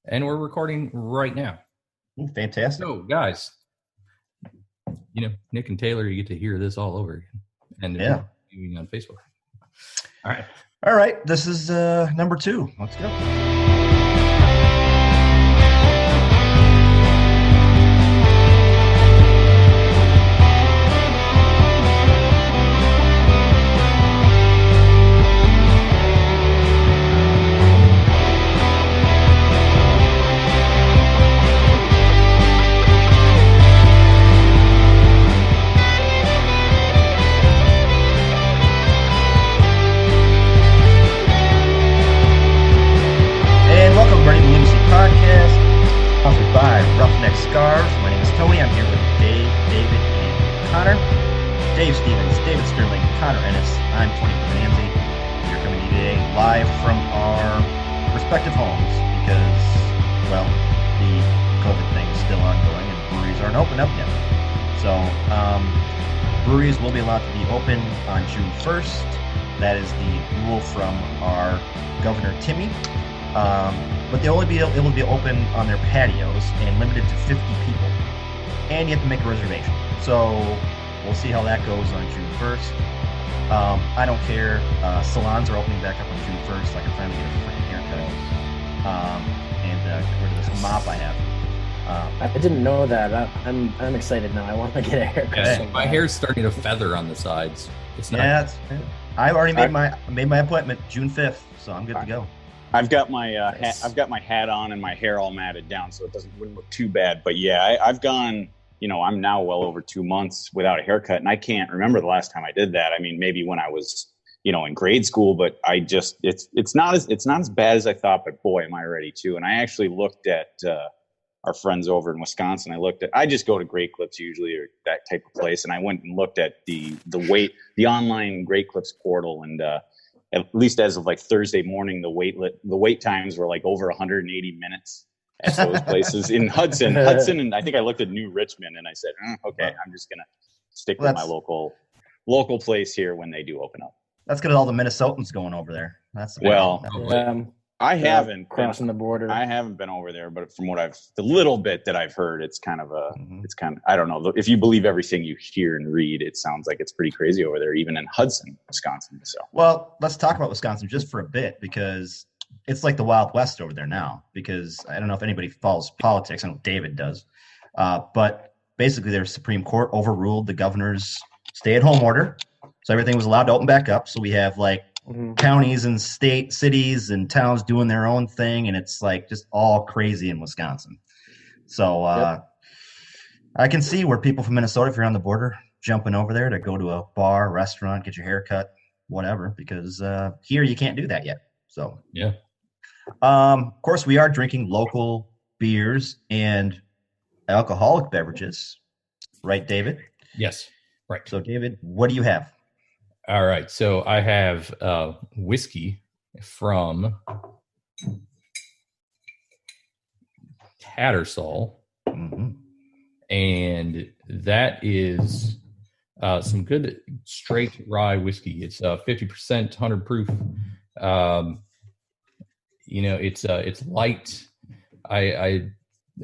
and we're recording right now. Ooh, fantastic. So, guys, Nick and Taylor, you get to hear this all over again. And viewing on Facebook. All right. This is number 2. Let's go. Breweries will be allowed to be open on June 1st. That is the rule from our Governor Timmy. But it will be open on their patios and limited to 50 people. And you have to make a reservation. So we'll see how that goes on June 1st. I don't care. Salons are opening back up on June 1st. I can finally get a freaking haircut. And get rid of this mop I have. I didn't know that. I'm excited now. I want to get a haircut. Yeah, my hair's starting to feather on the sides. It's not. Yeah, I've already made my appointment June 5th, so I'm good to go. I've got my I've got my hat on and my hair all matted down, so it wouldn't look too bad. But yeah, I've gone. I'm now well over 2 months without a haircut, and I can't remember the last time I did that. I mean, maybe when I was in grade school, but I just it's not as bad as I thought. But boy, am I ready to! And I actually looked at. Our friends over in Wisconsin. I just go to Great Clips usually, or that type of place, and I went and looked at the online Great Clips portal, and at least as of like Thursday morning, the wait times were like over 180 minutes at those places in Hudson, and I think I looked at New Richmond, and I said, okay, I'm just gonna stick with my local place here when they do open up. That's good. All the Minnesotans going over there. That's I haven't crossing the border. I haven't been over there, but from the little bit that I've heard, it's kind of I don't know. If you believe everything you hear and read, it sounds like it's pretty crazy over there, even in Hudson, Wisconsin. So, well, let's talk about Wisconsin just for a bit, because it's like the Wild West over there now, because I don't know if anybody follows politics. I know David does. But basically their Supreme Court overruled the governor's stay-at-home order. So everything was allowed to open back up. So we have counties and cities and towns doing their own thing, and it's like just all crazy in Wisconsin. So I can see where people from Minnesota, if you're on the border, jumping over there to go to a bar, restaurant, get your hair cut, whatever, because here you can't do that yet. So yeah. Of course, we are drinking local beers and alcoholic beverages, right, David? Yes, right. So, David, what do you have? All right, so I have whiskey from Tattersall, and that is some good straight rye whiskey. It's 50%, 100 proof. It's light. I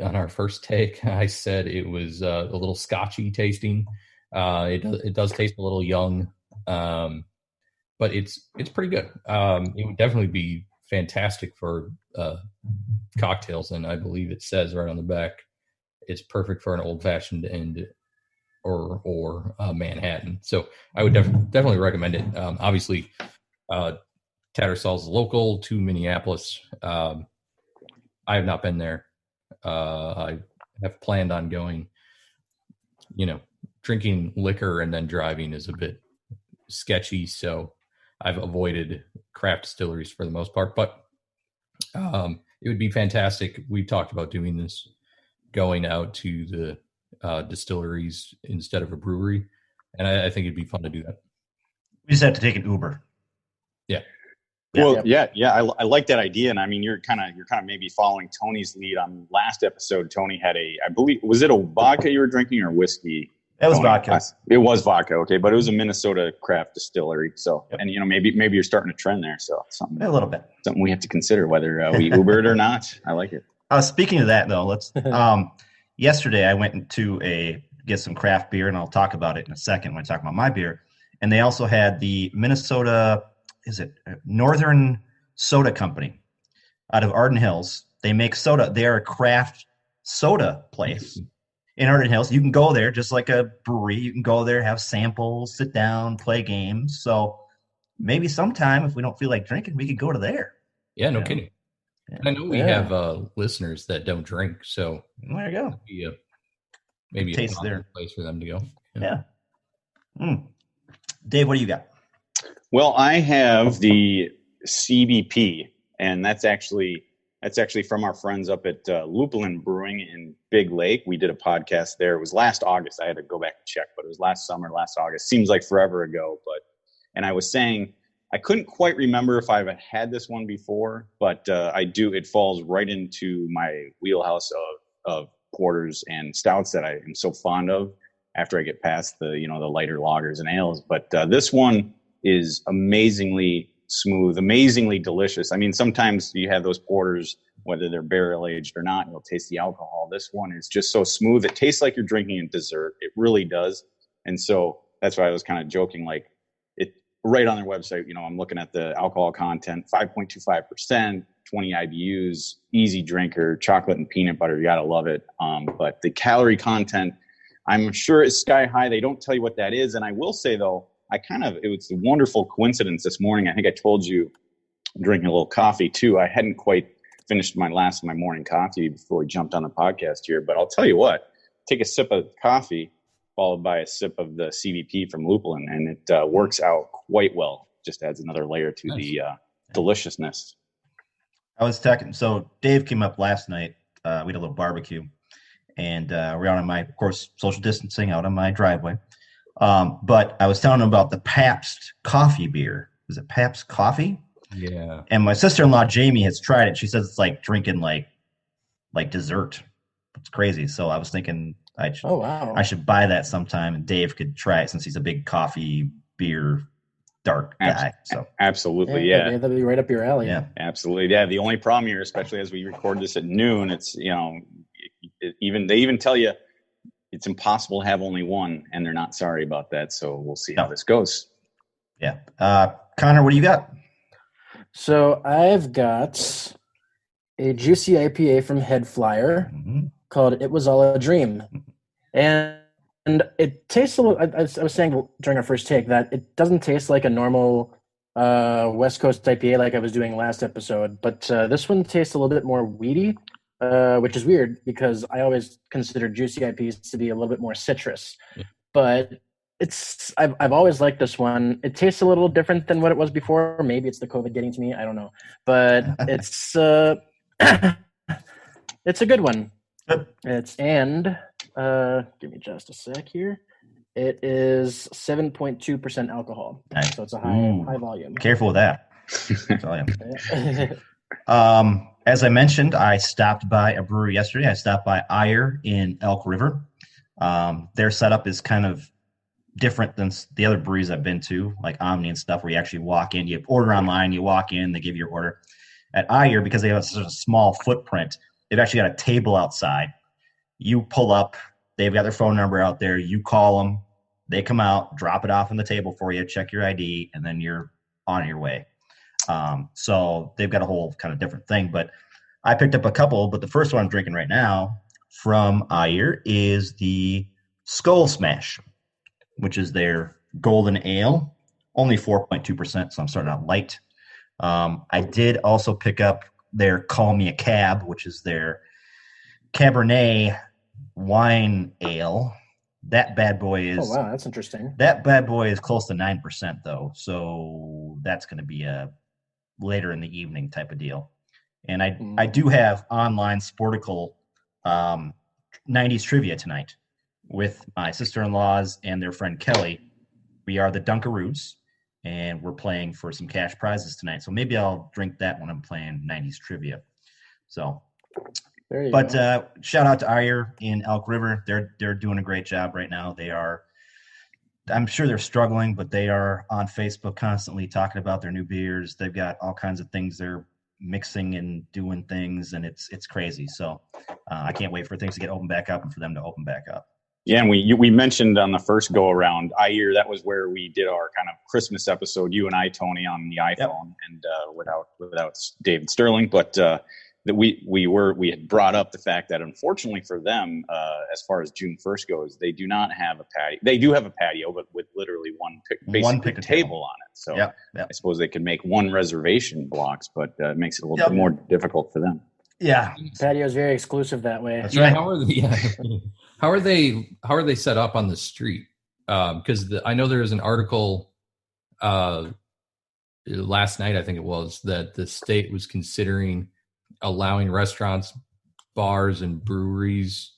on our first take, I said it was a little scotchy tasting. It does taste a little young. But it's pretty good. It would definitely be fantastic for cocktails, and I believe it says right on the back it's perfect for an old fashioned or Manhattan. So I would definitely recommend it. Obviously, Tattersall's local to Minneapolis. I have not been there. I have planned on going. Drinking liquor and then driving is a bit sketchy, so I've avoided craft distilleries for the most part, but it would be fantastic. We talked about doing this, going out to the distilleries instead of a brewery, and I think it'd be fun to do that. We just have to take an Uber. Yeah. Well, yeah. I like that idea, and I mean, you're kind of maybe following Tony's lead. On last episode, Tony had I believe, was it a vodka you were drinking or whiskey? It was vodka. It was vodka, okay, but it was a Minnesota craft distillery. So, yep. And maybe you're starting a trend there. So, a little bit, something we have to consider whether we Uber it or not. I like it. Speaking of that, though, let's. Yesterday, I went to get some craft beer, and I'll talk about it in a second when I talk about my beer. And they also had the Minnesota, Northern Soda Company out of Arden Hills. They make soda. They are a craft soda place in Arden Hills. You can go there just like a brewery. You can go there, have samples, sit down, play games. So maybe sometime, if we don't feel like drinking, we could go to there. Yeah, no kidding. Yeah. I know we have listeners that don't drink, so there you go. Maybe a taste there place for them to go. Yeah. Dave, what do you got? Well, I have the CBP, and that's actually from our friends up at Lupulin Brewing in Big Lake. We did a podcast there. It was last August. I had to go back and check, but it was last August. Seems like forever ago, and I was saying I couldn't quite remember if I've had this one before, but I do. It falls right into my wheelhouse of porters and stouts that I am so fond of after I get past the lighter lagers and ales. But this one is amazingly smooth, amazingly delicious. I mean, sometimes you have those porters, whether they're barrel aged or not, you'll taste the alcohol. This one is just so smooth. It tastes like you're drinking a dessert. It really does. And so that's why I was kind of joking, like it right on their website, I'm looking at the alcohol content, 5.25%, 20 IBUs, easy drinker, chocolate and peanut butter. You got to love it. But the calorie content, I'm sure is sky high. They don't tell you what that is. And I will say though, it was a wonderful coincidence this morning. I think I told you I'm drinking a little coffee too. I hadn't quite finished my morning coffee before we jumped on the podcast here, but I'll tell you what, take a sip of coffee followed by a sip of the CVP from Lupulin, and it works out quite well. Just adds another layer to the deliciousness. I was talking, so Dave came up last night. We had a little barbecue, and we're out on my, of course, social distancing out on my driveway. But I was telling him about the Pabst coffee beer. Is it Pabst coffee? Yeah. And my sister-in-law, Jamie, has tried it. She says it's like drinking like dessert. It's crazy. So I was thinking I should buy that sometime, and Dave could try it since he's a big coffee, beer, dark guy. So absolutely, yeah. That'd be right up your alley. Yeah, absolutely. Yeah. The only problem here, especially as we record this at noon, it's they even tell you it's impossible to have only one, and they're not sorry about that. So we'll see how this goes. Yeah. Connor, what do you got? So I've got a juicy IPA from Head Flyer called It Was All a Dream. And it tastes a little, I was saying during our first take that it doesn't taste like a normal West Coast IPA like I was doing last episode, but this one tastes a little bit more weedy, which is weird because I always consider juicy IPAs to be a little bit more citrus. Yeah. But I've always liked this one. It tastes a little different than what it was before. Maybe it's the COVID getting to me. I don't know, but it's it's a good one. Give me just a sec here. It is 7.2% alcohol, nice. So it's a high volume. Careful with that. As I mentioned, I stopped by a brewery yesterday. I stopped by Eyre in Elk River. Their setup is kind of different than the other breweries I've been to, like Omni and stuff, where you actually walk in, you order online, you walk in, they give you your order. At Eyre, because they have such a small footprint, they've actually got a table outside. You pull up, they've got their phone number out there, you call them, they come out, drop it off on the table for you, check your ID, and then you're on your way. So they've got a whole kind of different thing, but I picked up a couple, but the first one I'm drinking right now from Eyre is the Skull Smash, which is their golden ale, only 4.2%, so I'm starting out light. I did also pick up their Call Me a Cab, which is their Cabernet wine ale. That bad boy is... Oh, wow, that's interesting. That bad boy is close to 9%, though, so that's going to be a later in the evening type of deal. And I do have online Sportical 90s trivia tonight with my sister-in-laws and their friend Kelly. We are the Dunkaroos, and we're playing for some cash prizes tonight. So maybe I'll drink that when I'm playing 90s trivia. So, shout out to Eyre in Elk River. They're doing a great job right now. They are, I'm sure they're struggling, but they are on Facebook constantly talking about their new beers. They've got all kinds of things they're mixing and doing things, and it's crazy. So I can't wait for things to get opened back up and for them to open back up. Yeah, and we mentioned on the first go around, Iyer, that was where we did our kind of Christmas episode, you and I, Tony, on the iPhone, and without David Sterling, but that we had brought up the fact that unfortunately for them, as far as June 1st goes, they do not have a patio. They do have a patio, but with literally one picnic table on it. So I suppose they could make one reservation blocks, but it makes it a little bit more difficult for them. Yeah, patio is very exclusive that way. That's right. How are they set up on the street? Because I know there was an article last night, I think it was, that the state was considering allowing restaurants, bars, and breweries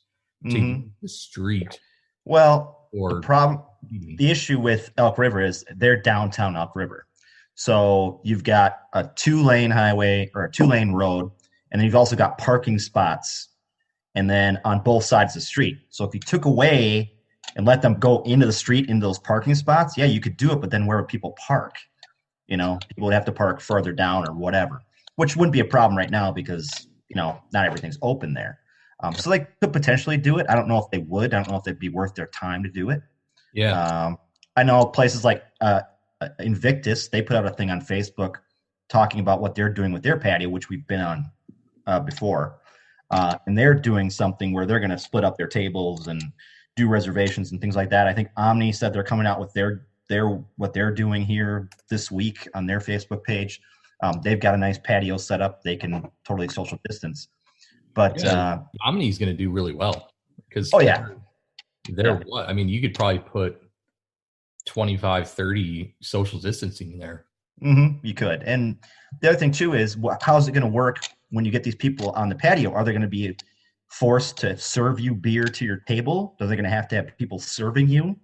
to use the street. Well, the issue with Elk River is they're downtown Elk River. So you've got a 2-lane highway or a 2-lane road, and then you've also got parking spots, and then on both sides of the street. So if you took away and let them go into the street, into those parking spots, yeah, you could do it, but then where would people park? People would have to park further down or whatever, which wouldn't be a problem right now because, not everything's open there. So they could potentially do it. I don't know if they would. I don't know if it'd be worth their time to do it. Yeah. I know places like Invictus, they put out a thing on Facebook talking about what they're doing with their patio, which we've been on before. And they're doing something where they're going to split up their tables and do reservations and things like that. I think Omni said they're coming out with what they're doing here this week on their Facebook page. They've got a nice patio set up. They can totally social distance. But Omni's going to do really well because they're what? I mean, you could probably put 25, 30 social distancing in there. Mm-hmm, you could. And the other thing too is how's it going to work when you get these people on the patio? Are they going to be forced to serve you beer to your table? Are they going to have people serving you?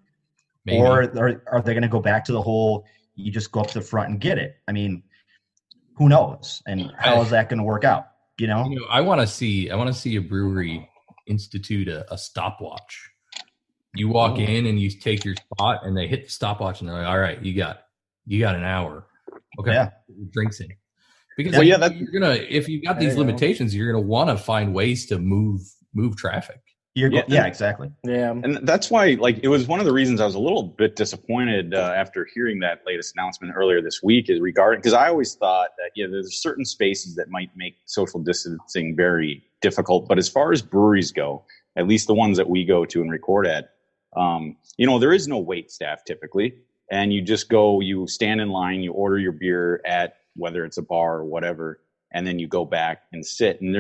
Maybe. Or are they going to go back to the whole, you just go up to the front and get it? I mean, who knows? And how is that going to work out? I want to see a brewery institute a stopwatch. You walk in and you take your spot and they hit the stopwatch and they're like, all right, you got an hour. Okay. Yeah. Drinks in. Because if you got these limitations, you're going to want to find ways to move traffic. Exactly. Yeah. And that's why, it was one of the reasons I was a little bit disappointed after hearing that latest announcement earlier this week is because I always thought that, there's certain spaces that might make social distancing very difficult. But as far as breweries go, at least the ones that we go to and record at, there is no wait staff typically. And you just go, you stand in line, you order your beer at whether it's a bar or whatever, and then you go back and sit. And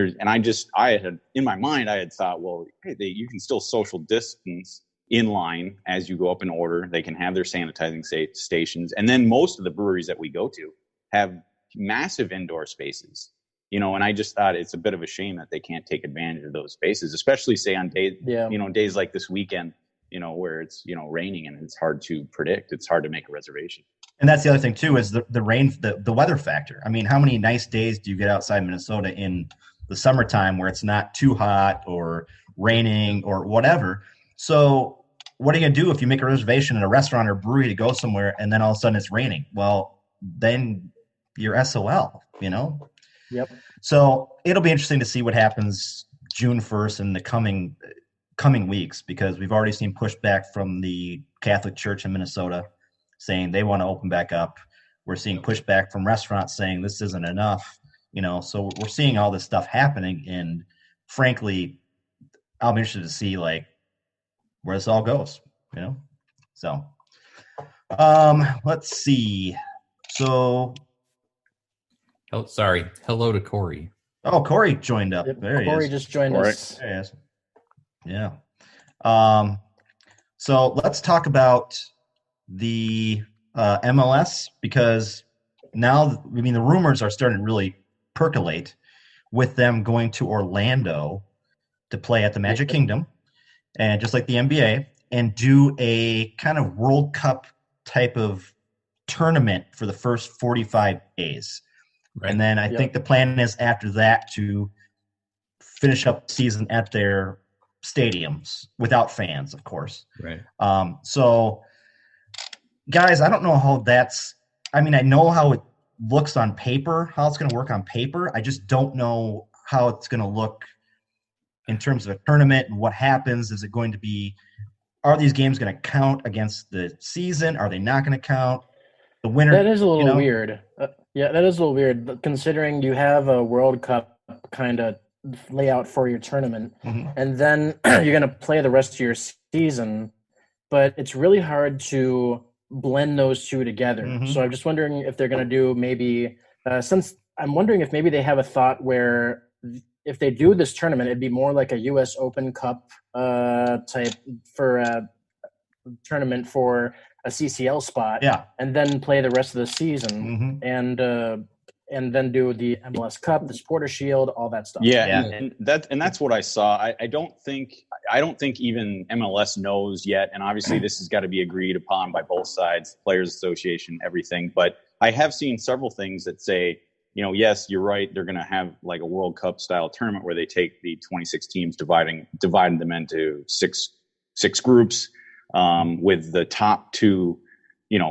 I had in my mind, I had thought, well, hey, you can still social distance in line as you go up and order. They can have their sanitizing stations. And then most of the breweries that we go to have massive indoor spaces, and I just thought it's a bit of a shame that they can't take advantage of those spaces, especially say on days like this weekend, where it's, raining and it's hard to predict. It's hard to make a reservation. And that's the other thing too, is the rain, the weather factor. I mean, how many nice days do you get outside Minnesota in the summertime where it's not too hot or raining or whatever? So what are you going to do if you make a reservation in a restaurant or brewery to go somewhere and then all of a sudden it's raining? Well, then you're SOL, Yep. So it'll be interesting to see what happens June 1st in the coming weeks, because we've already seen pushback from the Catholic Church in Minnesota saying they want to open back up. We're seeing pushback from restaurants saying this isn't enough, so we're seeing all this stuff happening. And frankly, I'll be interested to see where this all goes, So let's see. So hello to Corey. Oh, Corey joined up. Yep, there he is. Corey just joined us. There he is. Yeah. So let's talk about the MLS, because now, the rumors are starting to really percolate with them going to Orlando to play at the Magic Kingdom, and just like the NBA, and do a kind of World Cup type of tournament for the first 45 days. Right. And then I think the plan is after that to finish up the season at their stadiums without fans, of course. Right. So guys, I don't know how I know how looks on paper, how it's going to work on paper. I just don't know how it's going to look in terms of a tournament and what happens. Is it going to be, are these games going to count against the season? Are they not going to count? The winner. That is a little weird. Yeah, that is a little weird, considering you have a World Cup kind of layout for your tournament, and then you're going to play the rest of your season, but it's really hard to blend those two together. So I'm just wondering if they're going to do maybe, since I'm wondering if maybe they have a thought where if they do this tournament, it'd be more like a U.S. Open Cup type for a tournament for a CCL spot, and then play the rest of the season, and then do the MLS Cup, the Supporter Shield, all that stuff. And that's what I saw. I don't think even MLS knows yet, and obviously this has got to be agreed upon by both sides, Players Association, everything. But I have seen several things that say, yes, you're right. They're going to have like a World Cup style tournament where they take the 26 teams, dividing them into six groups, with the top two,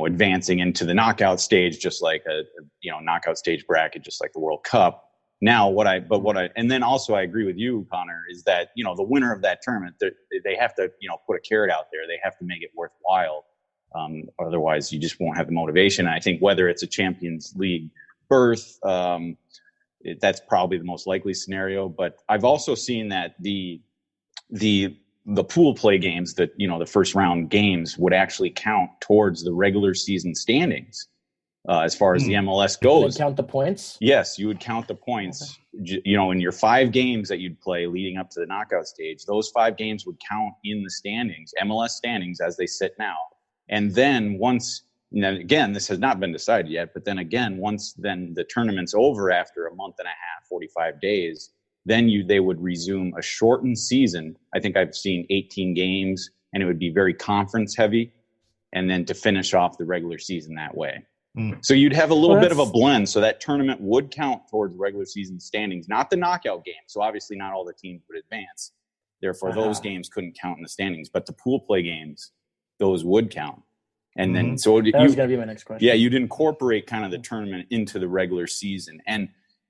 advancing into the knockout stage, just like a knockout stage bracket, just like the World Cup. Now, and then also I agree with you, Connor, is that, the winner of that tournament, they have to, put a carrot out there. They have to make it worthwhile. Otherwise you just won't have the motivation. And I think whether it's a Champions League berth, that's probably the most likely scenario. But I've also seen that the pool play games, that the first round games, would actually count towards the regular season standings, as far as the MLS goes. Would count the points? Yes, you would count the points. Okay. In your 5 games that you'd play leading up to the knockout stage, those 5 games would count in the standings, MLS standings as they sit now. And then again, this has not been decided yet, but then again, once the tournament's over after a month and a half, 45 days, then they would resume a shortened season. I think I've seen 18 games, and it would be very conference heavy, and then to finish off the regular season that way. So you'd have a little bit of a blend. So that tournament would count towards regular season standings, not the knockout game. So obviously not all the teams would advance. Therefore, those games couldn't count in the standings, but the pool play games, those would count. And then, so that was going to be my next question. Yeah, you'd incorporate kind of the tournament into the regular season. And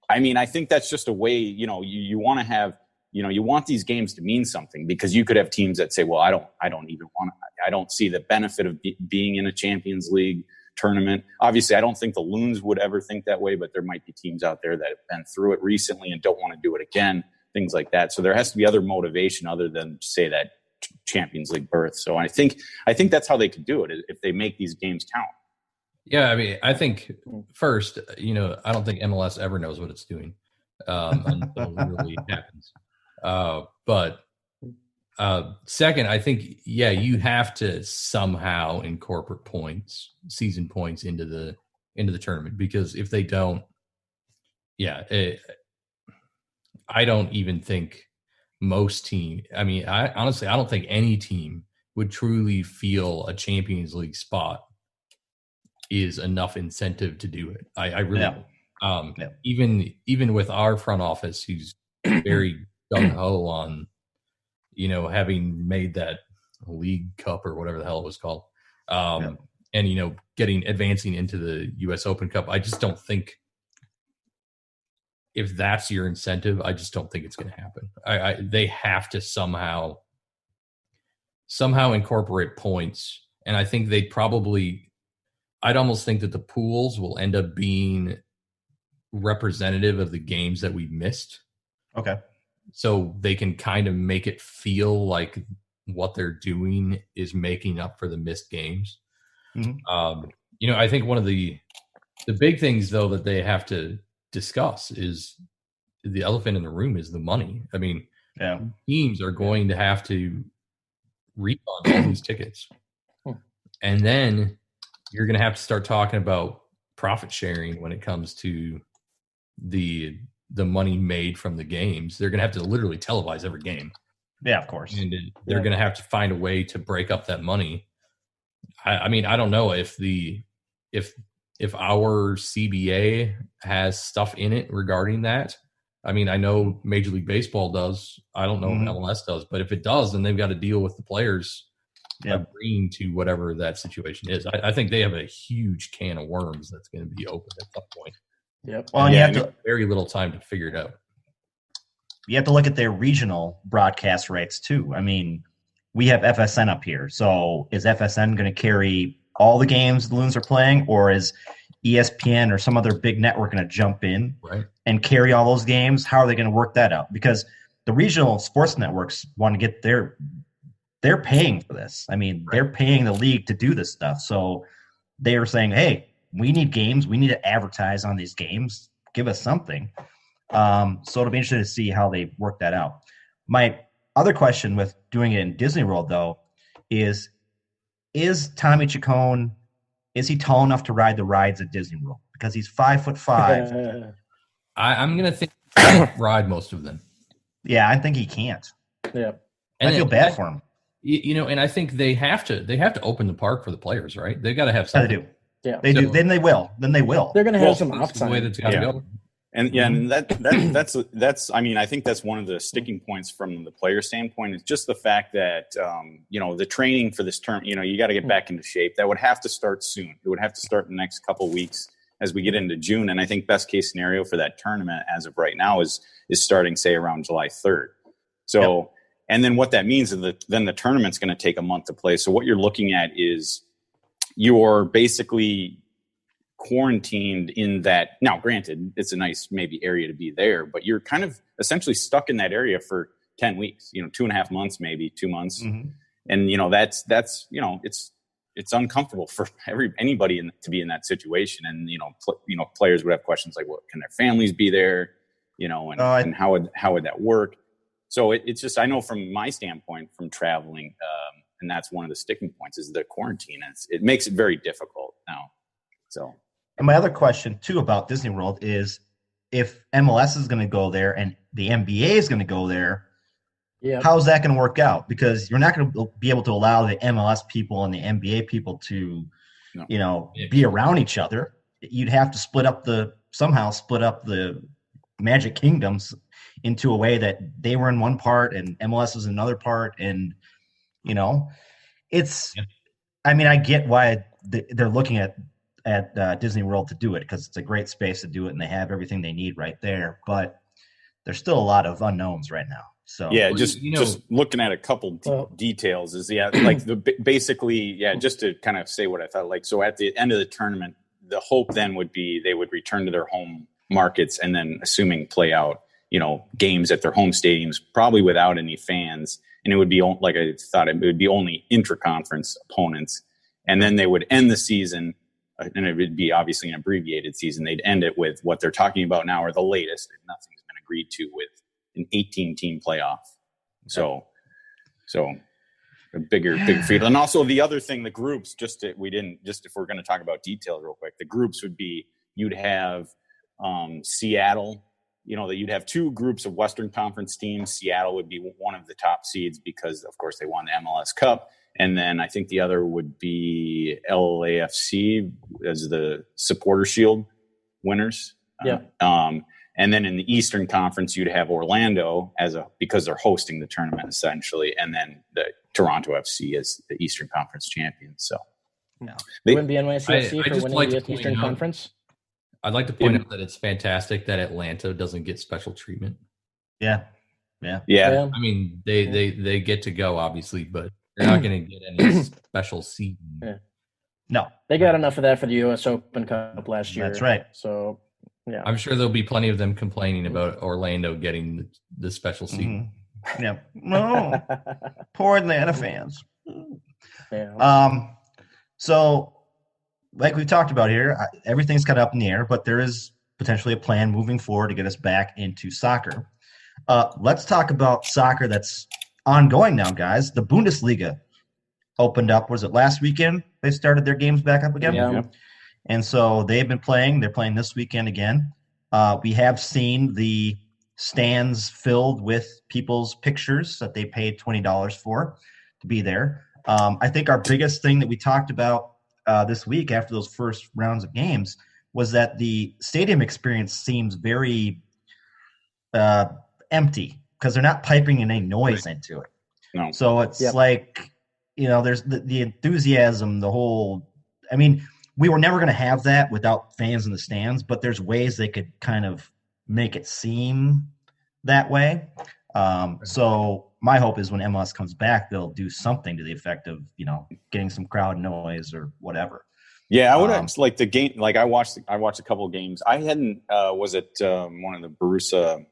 I mean, I think that's just a way, you want to have, you want these games to mean something, because you could have teams that say, well, I don't see the benefit of being in a Champions League tournament. Obviously, I don't think the Loons would ever think that way, but there might be teams out there that have been through it recently and don't want to do it again, things like that. So there has to be other motivation other than, say, that Champions League berth. So I think that's how they could do it, if they make these games count. Yeah, I mean, I think first, I don't think MLS ever knows what it's doing until it really happens. But second, I think, you have to somehow incorporate season points into the tournament, because if they don't, I don't even think most team. I mean, I don't think any team would truly feel a Champions League spot is enough incentive to do it. I really even with our front office, who's very gung-ho on having made that League Cup or whatever the hell it was called, and advancing into the US Open Cup. I just don't think, if that's your incentive, I just don't think it's going to happen. They have to somehow incorporate points, and I think I'd almost think that the pools will end up being representative of the games that we missed. Okay. So they can kind of make it feel like what they're doing is making up for the missed games. I think one of the big things, though, that they have to discuss is the elephant in the room is the money. I mean, teams are going to have to refund all these tickets. And then you're going to have to start talking about profit sharing when it comes to the money made from the games. They're going to have to literally televise every game. Yeah, of course. And they're going to have to find a way to break up that money. I mean, I don't know if our CBA has stuff in it regarding that. I mean, I know Major League Baseball does. I don't know if MLS does, but if it does, then they've got to deal with the players agreeing to whatever that situation is. I think they have a huge can of worms that's going to be open at some point. Yep. Well, and you have to very little time to figure it out. You have to look at their regional broadcast rights too. I mean, we have FSN up here, so is FSN going to carry all the games the Loons are playing, or is ESPN or some other big network going to jump in and carry all those games? How are they going to work that out? Because the regional sports networks want to get they're paying for this. I mean, they're paying the league to do this stuff. So they are saying, hey, we need games. We need to advertise on these games. Give us something. So it'll be interesting to see how they work that out. My other question with doing it in Disney World, though, is Tommy Chacon, is he tall enough to ride the rides at Disney World? Because he's 5'5". I'm going to think ride most of them. Yeah, I think he can't. Yeah. And I feel bad for him. And I think they have to open the park for the players, right? They've got to have something. Yeah, they do. Yeah. They do. Then they will. They're going to have some off time. The way that's got to go. And that's I mean, I think that's one of the sticking points from the player standpoint is just the fact that the training for this term, you got to get back into shape. That would have to start soon. It would have to start in the next couple of weeks as we get into June. And I think best case scenario for that tournament as of right now is starting, say, around July 3rd. So, and then what that means is that then the tournament's going to take a month to play. So what you're looking at is you're basically quarantined in that. Now, granted, it's a nice maybe area to be there, but you're kind of essentially stuck in that area for 10 weeks, 2.5 months, maybe 2 months. Mm-hmm. And, that's it's uncomfortable for anybody to be in that situation. And, players would have questions like, well, can their families be there? And how would that work? So it's just, I know from my standpoint from traveling, and that's one of the sticking points is the quarantine. It makes it very difficult now. So. And my other question too about Disney World is if MLS is going to go there and the NBA is going to go there, how's that going to work out? Because you're not going to be able to allow the MLS people and the NBA people to, be around each other. You'd have to somehow split up the Magic Kingdoms into a way that they were in one part and MLS was in another part. And, I get why they're looking at Disney World to do it because it's a great space to do it and they have everything they need right there. But there's still a lot of unknowns right now. So just looking at a couple details is basically just to kind of say what I thought. So at the end of the tournament, the hope then would be they would return to their home markets and then assuming play out games at their home stadiums, probably without any fans. And it would be like I thought it would be only intra-conference opponents. And then they would end the season. And it would be obviously an abbreviated season. They'd end it with what they're talking about now, or the latest, if nothing's been agreed to, with an 18-team playoff. So a bigger field. And also the other thing, the groups. If we're going to talk about details real quick, the groups would be you'd have Seattle. That you'd have two groups of Western Conference teams. Seattle would be one of the top seeds because, of course, they won the MLS Cup. And then I think the other would be LAFC as the Supporter Shield winners. And then in the Eastern Conference, you'd have Orlando because they're hosting the tournament essentially, and then the Toronto FC as the Eastern Conference champions. So, wouldn't be NYCFC for winning the Eastern Conference. I'd like to point out that it's fantastic that Atlanta doesn't get special treatment. Yeah. I mean, they get to go obviously, but they're not going to get any special seating. Yeah. No, they got enough of that for the U.S. Open Cup last year. That's right. So, yeah, I'm sure there'll be plenty of them complaining about Orlando getting the special seating. Mm-hmm. Yeah, no, poor Atlanta fans. Yeah. So, like we've talked about here, everything's kind of up in the air, but there is potentially a plan moving forward to get us back into soccer. Let's talk about soccer that's ongoing now, guys. The Bundesliga opened up. Was it last weekend? They started their games back up again. Yeah. And so they've been playing. They're playing this weekend again. We have seen the stands filled with people's pictures that they paid $20 for to be there. I think our biggest thing that we talked about this week after those first rounds of games was that the stadium experience seems very empty because they're not piping in any noise into it. No. So it's like there's the enthusiasm, the whole. I mean, we were never going to have that without fans in the stands, but there's ways they could kind of make it seem that way. So my hope is when MLS comes back, they'll do something to the effect of, getting some crowd noise or whatever. Yeah, I would like the game. Like I watched a couple of games. I hadn't. Was it one of the Borussia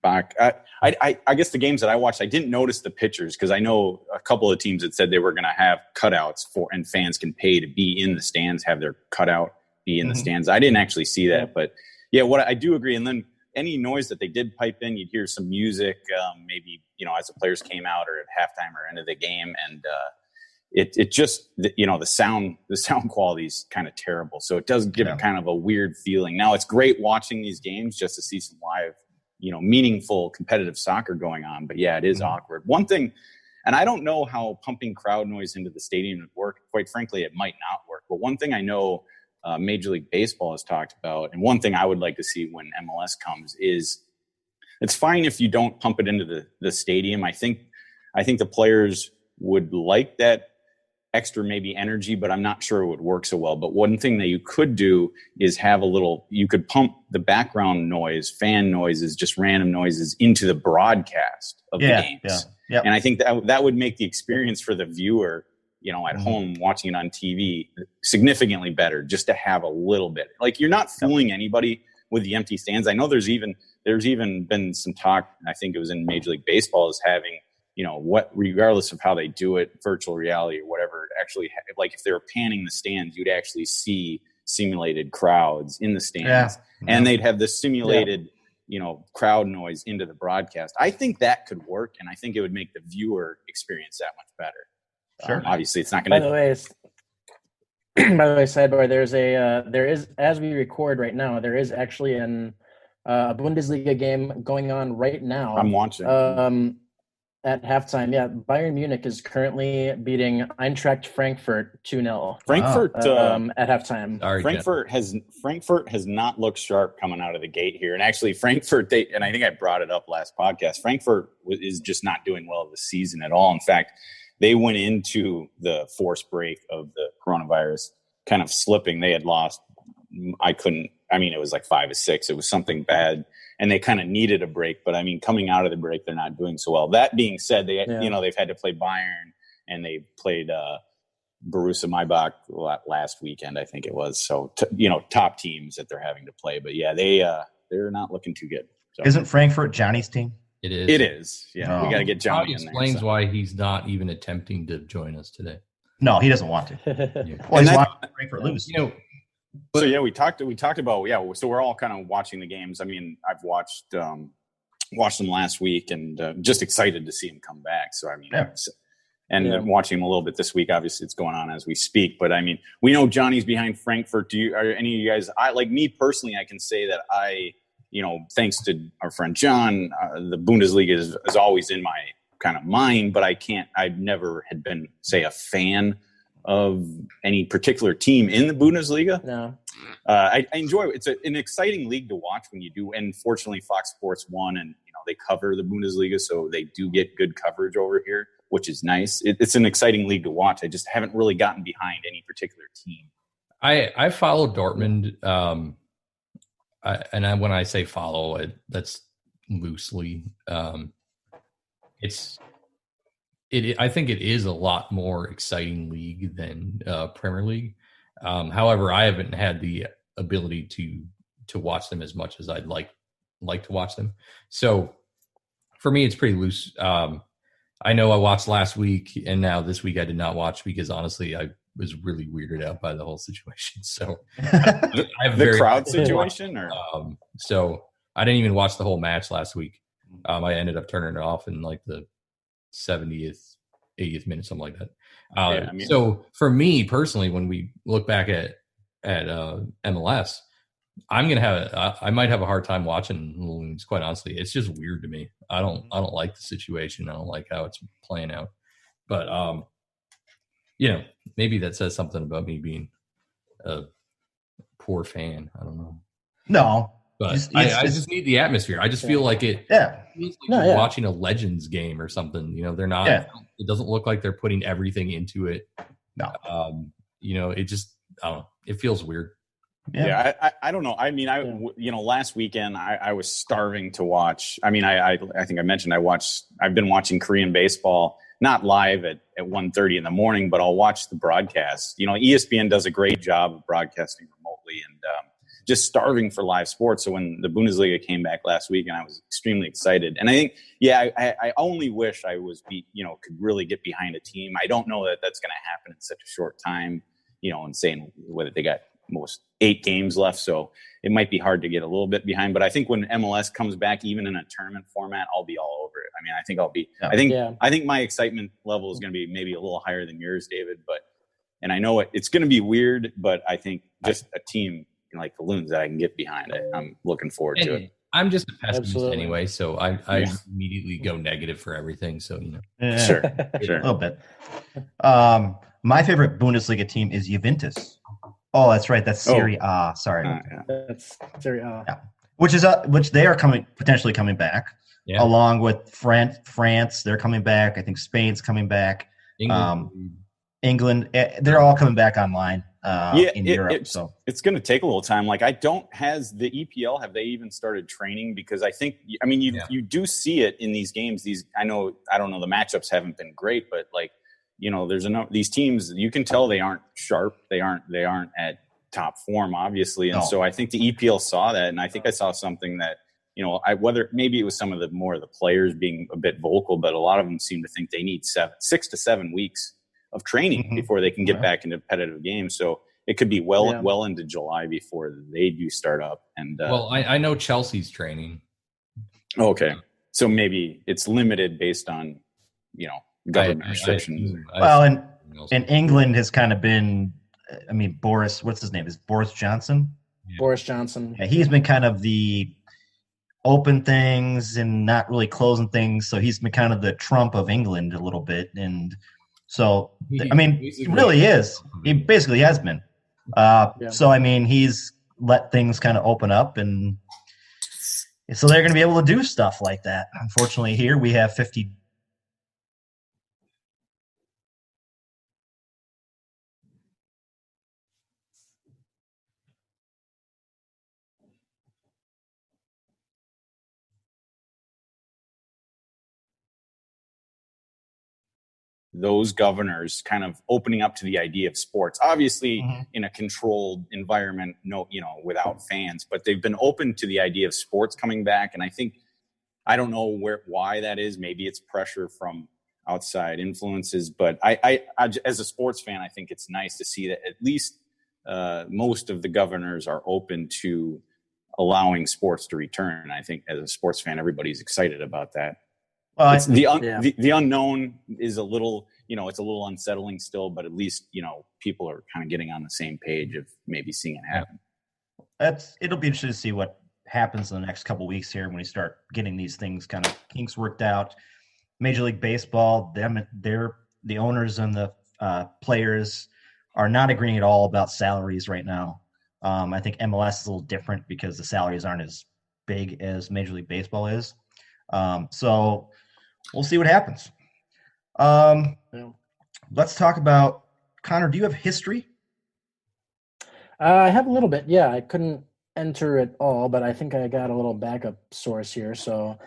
back? I guess the games that I watched, I didn't notice the pictures because I know a couple of teams that said they were going to have cutouts and fans can pay to be in the stands, have their cutout be in the stands. I didn't actually see that, but yeah, what I do agree. And then any noise that they did pipe in, you'd hear some music, maybe as the players came out or at halftime or end of the game, and it just the sound quality is kind of terrible. So it does give it kind of a weird feeling. Now it's great watching these games just to see some live, meaningful competitive soccer going on. But yeah, it is awkward. One thing, and I don't know how pumping crowd noise into the stadium would work. Quite frankly, it might not work. But one thing I know Major League Baseball has talked about, and one thing I would like to see when MLS comes is it's fine if you don't pump it into the stadium. I think the players would like that extra maybe energy, but I'm not sure it would work so well. But one thing that you could do is you could pump the background noise, fan noises, just random noises into the broadcast of the games. Yeah. And I think that would make the experience for the viewer, at home watching it on TV significantly better, just to have a little bit. Like you're not fooling anybody with the empty stands. I know there's even been some talk, I think it was in Major League Baseball, is having regardless of how they do it, virtual reality or whatever, actually, like if they were panning the stands, you'd actually see simulated crowds in the stands, and they'd have the simulated, crowd noise into the broadcast. I think that could work, and I think it would make the viewer experience that much better. Sure. Obviously, it's not going to. By the way, sidebar. There is, as we record right now, there is actually a Bundesliga game going on right now. I'm watching. At halftime, Bayern Munich is currently beating Eintracht Frankfurt 2-0. Frankfurt at halftime. Sorry, Frankfurt has not looked sharp coming out of the gate here, and actually Frankfurt, and I think I brought it up last podcast. Frankfurt is just not doing well this season at all. In fact, they went into the forced break of the coronavirus kind of slipping. They had lost. It was like 5-6. It was something bad. And they kind of needed a break, but coming out of the break, they're not doing so well. That being said, they've had to play Bayern, and they played Borussia Maibach last weekend, I think it was. So top teams that they're having to play, but yeah, they're not looking too good. So. Isn't Frankfurt Johnny's team? It is. It is. Yeah, we got to get Johnny in there. Explains why he's not even attempting to join us today. No, he doesn't want to. Well, he's watching Frankfurt lose. So yeah, we talked about so we're all kind of watching the games. I've watched them last week, and just excited to see him come back. So watching him a little bit this week. Obviously, it's going on as we speak. But we know Johnny's behind Frankfurt. Are any of you guys? Like me personally, I can say that thanks to our friend John, the Bundesliga is always in my kind of mind. But I never had been, say, a fan of any particular team in the Bundesliga. No. I enjoy it. It's an exciting league to watch when you do. And fortunately, Fox Sports won, and they cover the Bundesliga, so they do get good coverage over here, which is nice. It's an exciting league to watch. I just haven't really gotten behind any particular team. I follow Dortmund, when I say follow it, that's loosely. I think it is a lot more exciting league than Premier League. However, I haven't had the ability to watch them as much as I'd like to watch them. So for me, it's pretty loose. I know I watched last week, and now this week I did not watch because honestly, I was really weirded out by the whole situation. So I have the crowd situation, or so I didn't even watch the whole match last week. I ended up turning it off in like the 70th, 80th minute, something like that. So for me personally, when we look back at MLS, I might have a hard time watching Loons, quite honestly. It's just weird to me. I don't like the situation. I don't like how it's playing out. But maybe that says something about me being a poor fan. I don't know. No, But I just need the atmosphere. I just feel like it. Yeah. Feels like you're watching a Legends game or something. They're not. Yeah. It doesn't look like they're putting everything into it. No. It just. I don't know. It feels weird. Yeah, I don't know. I mean, last weekend I was starving to watch. I mean, I think I mentioned I've been watching Korean baseball, not live at 1:30 in the morning, but I'll watch the broadcast. ESPN does a great job of broadcasting remotely, and just starving for live sports. So when the Bundesliga came back last week, and I was extremely excited. And I think, I only wish I was could really get behind a team. I don't know that that's going to happen in such a short time. And saying whether they got most 8 games left, so it might be hard to get a little bit behind. But I think when MLS comes back, even in a tournament format, I'll be all over it. I mean, I think I'll be. Yeah. I think my excitement level is going to be maybe a little higher than yours, David. And I know it's going to be weird, but I think just a team like the Loons that I can get behind it, I'm looking forward to it. I'm just a pessimist anyway, so I immediately go negative for everything. So sure, a little bit. My favorite Bundesliga team is Juventus. Oh, that's right. That's Serie A. Sorry, that's Serie A. Yeah. Which they are potentially coming back, along with France. They're coming back. I think Spain's coming back. England. They're all coming back online. In Europe. So it's going to take a little time. Like has the EPL, have they even started training? Because you do see it in these games. I don't know, the matchups haven't been great, but there's these teams, you can tell they aren't sharp. They aren't at top form, obviously. And so I think the EPL saw that. And I think I saw something that, whether maybe it was some of the players being a bit vocal, but a lot of them seem to think they need 6 to 7 weeks of training before they can get back into competitive games. So it could be well into July before they do start up. And I know Chelsea's training. Okay. So maybe it's limited based on, government restrictions. And England has kind of been, Boris, what's his name? Is Boris Johnson? Yeah. Boris Johnson. Yeah, he's been kind of the open things and not really closing things. So he's been kind of the Trump of England a little bit. And so, he really is. He basically has been. So, he's let things kind of open up. And so they're going to be able to do stuff like that. Unfortunately, here we have 50. Those governors kind of opening up to the idea of sports, obviously in a controlled environment, without fans, but they've been open to the idea of sports coming back. And I don't know why that is. Maybe it's pressure from outside influences, but I as a sports fan, I think it's nice to see that at least most of the governors are open to allowing sports to return. And I think as a sports fan, everybody's excited about that. The unknown is a little, it's a little unsettling still, but at least, people are kind of getting on the same page of maybe seeing it happen. It'll be interesting to see what happens in the next couple of weeks here when we start getting these things kind of kinks worked out. Major League Baseball, the owners and the players are not agreeing at all about salaries right now. I think MLS is a little different because the salaries aren't as big as Major League Baseball is. So we'll see what happens. Let's talk about, Connor, do you have history? I have a little bit. Yeah, I couldn't enter it all, but I think I got a little backup source here. So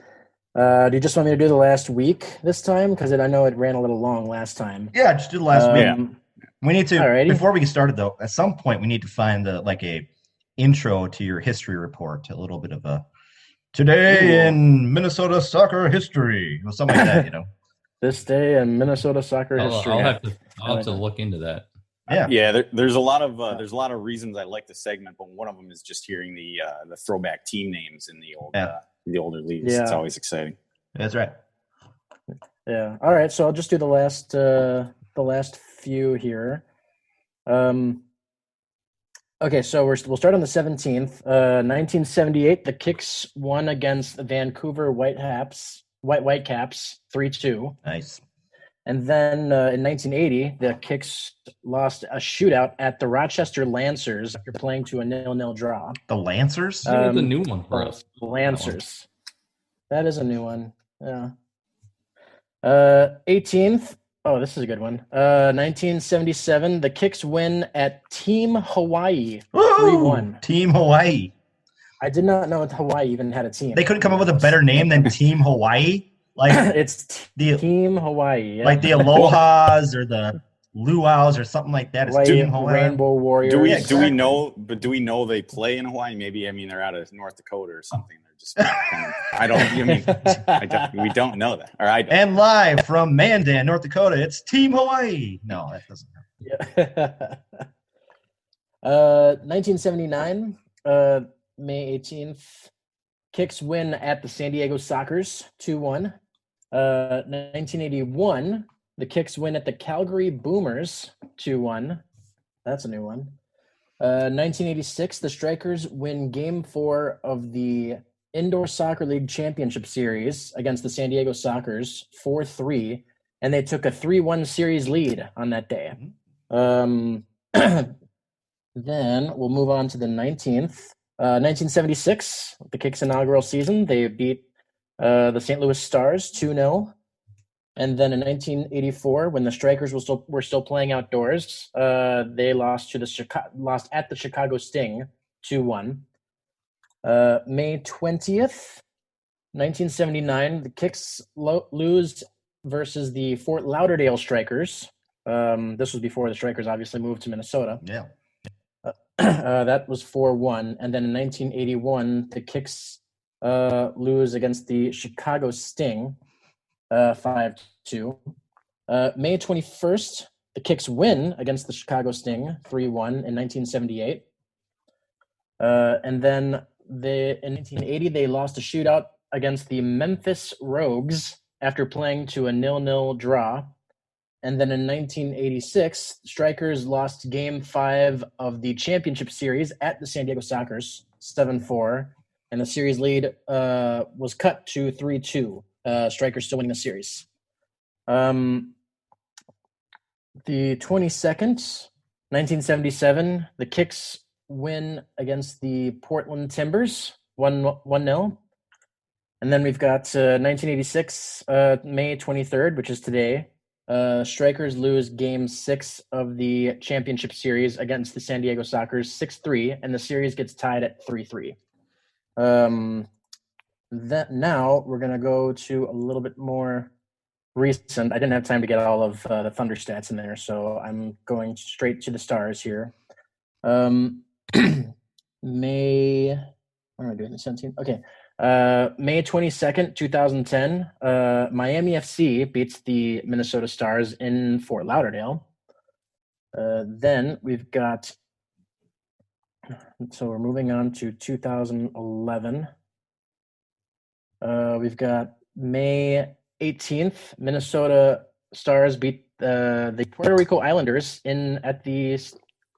do you just want me to do the last week this time? Because I know it ran a little long last time. Yeah, just do the last week. We need to, alrighty. Before we get started though, at some point we need to find a intro to your history report, a little bit of a today in Minnesota soccer history, or something like that, This day in Minnesota soccer history. I'll have to look into that. Yeah. There's a lot of reasons I like the segment, but one of them is just hearing the throwback team names in the older leagues. Yeah. It's always exciting. That's right. Yeah. All right. So I'll just do the last few here. Okay, so we'll start on the 17th. 1978, the Kicks won against the Vancouver Whitecaps 3-2. Nice. And then in 1980, the Kicks lost a shootout at the Rochester Lancers after playing to a 0-0 draw. The Lancers? That's a new one for us. The Lancers. That is a new one. Yeah. 18th. Oh, this is a good one. 1977, the Kicks win at Team Hawaii 3-1. Team Hawaii. I did not know Hawaii even had a team. They couldn't come up with a better name than Team Hawaii? Like it's Team Hawaii. Yeah. Like the Alohas or the Luau's or something like that. It's Team Hawaii. Rainbow Warriors. Do we know? But do we know they play in Hawaii? Maybe they're out of North Dakota or something. They're just we don't know that. All right. And live from Mandan, North Dakota, it's Team Hawaii. No, that doesn't happen. Yeah. 1979, May 18th, Kicks win at the San Diego Sockers 2-1. 1981, the Kicks win at the Calgary Boomers 2-1. That's a new one. 1986, the Strikers win Game 4 of the Indoor Soccer League Championship Series against the San Diego Sockers 4-3, and they took a 3-1 series lead on that day. Then we'll move on to the 19th. 1976, the Kicks' inaugural season, they beat the St. Louis Stars 2-0. And then in 1984, when the Strikers were still playing outdoors, they lost at the Chicago Sting 2-1. May 20th, 1979, the Kicks lose versus the Fort Lauderdale Strikers. This was before the Strikers obviously moved to Minnesota. Yeah. That was 4-1. And then in 1981, the Kicks lose against the Chicago Sting 5-2. May 21st, the Kicks win against the Chicago Sting 3-1 in 1978. And then in 1980, they lost a shootout against the Memphis Rogues after playing to a 0-0 draw. And then in 1986, Strikers lost Game 5 of the championship series at the San Diego Sockers, 7-4. And the series lead was cut to 3-2. Strikers still winning the series. The 22nd, 1977, the Kicks win against the Portland Timbers, 1-0. And then we've got 1986, May 23rd, which is today. Strikers lose Game 6 of the championship series against the San Diego Sockers 6-3, and the series gets tied at 3-3. Now we're going to go to a little bit more recent. I didn't have time to get all of the Thunder stats in there, so I'm going straight to the Stars here. May, what am I doing? The 17th? Okay. May 22nd, 2010, Miami FC beats the Minnesota Stars in Fort Lauderdale. Then we've got, so we're moving on to 2011. We've got May 18th, Minnesota Stars beat the Puerto Rico Islanders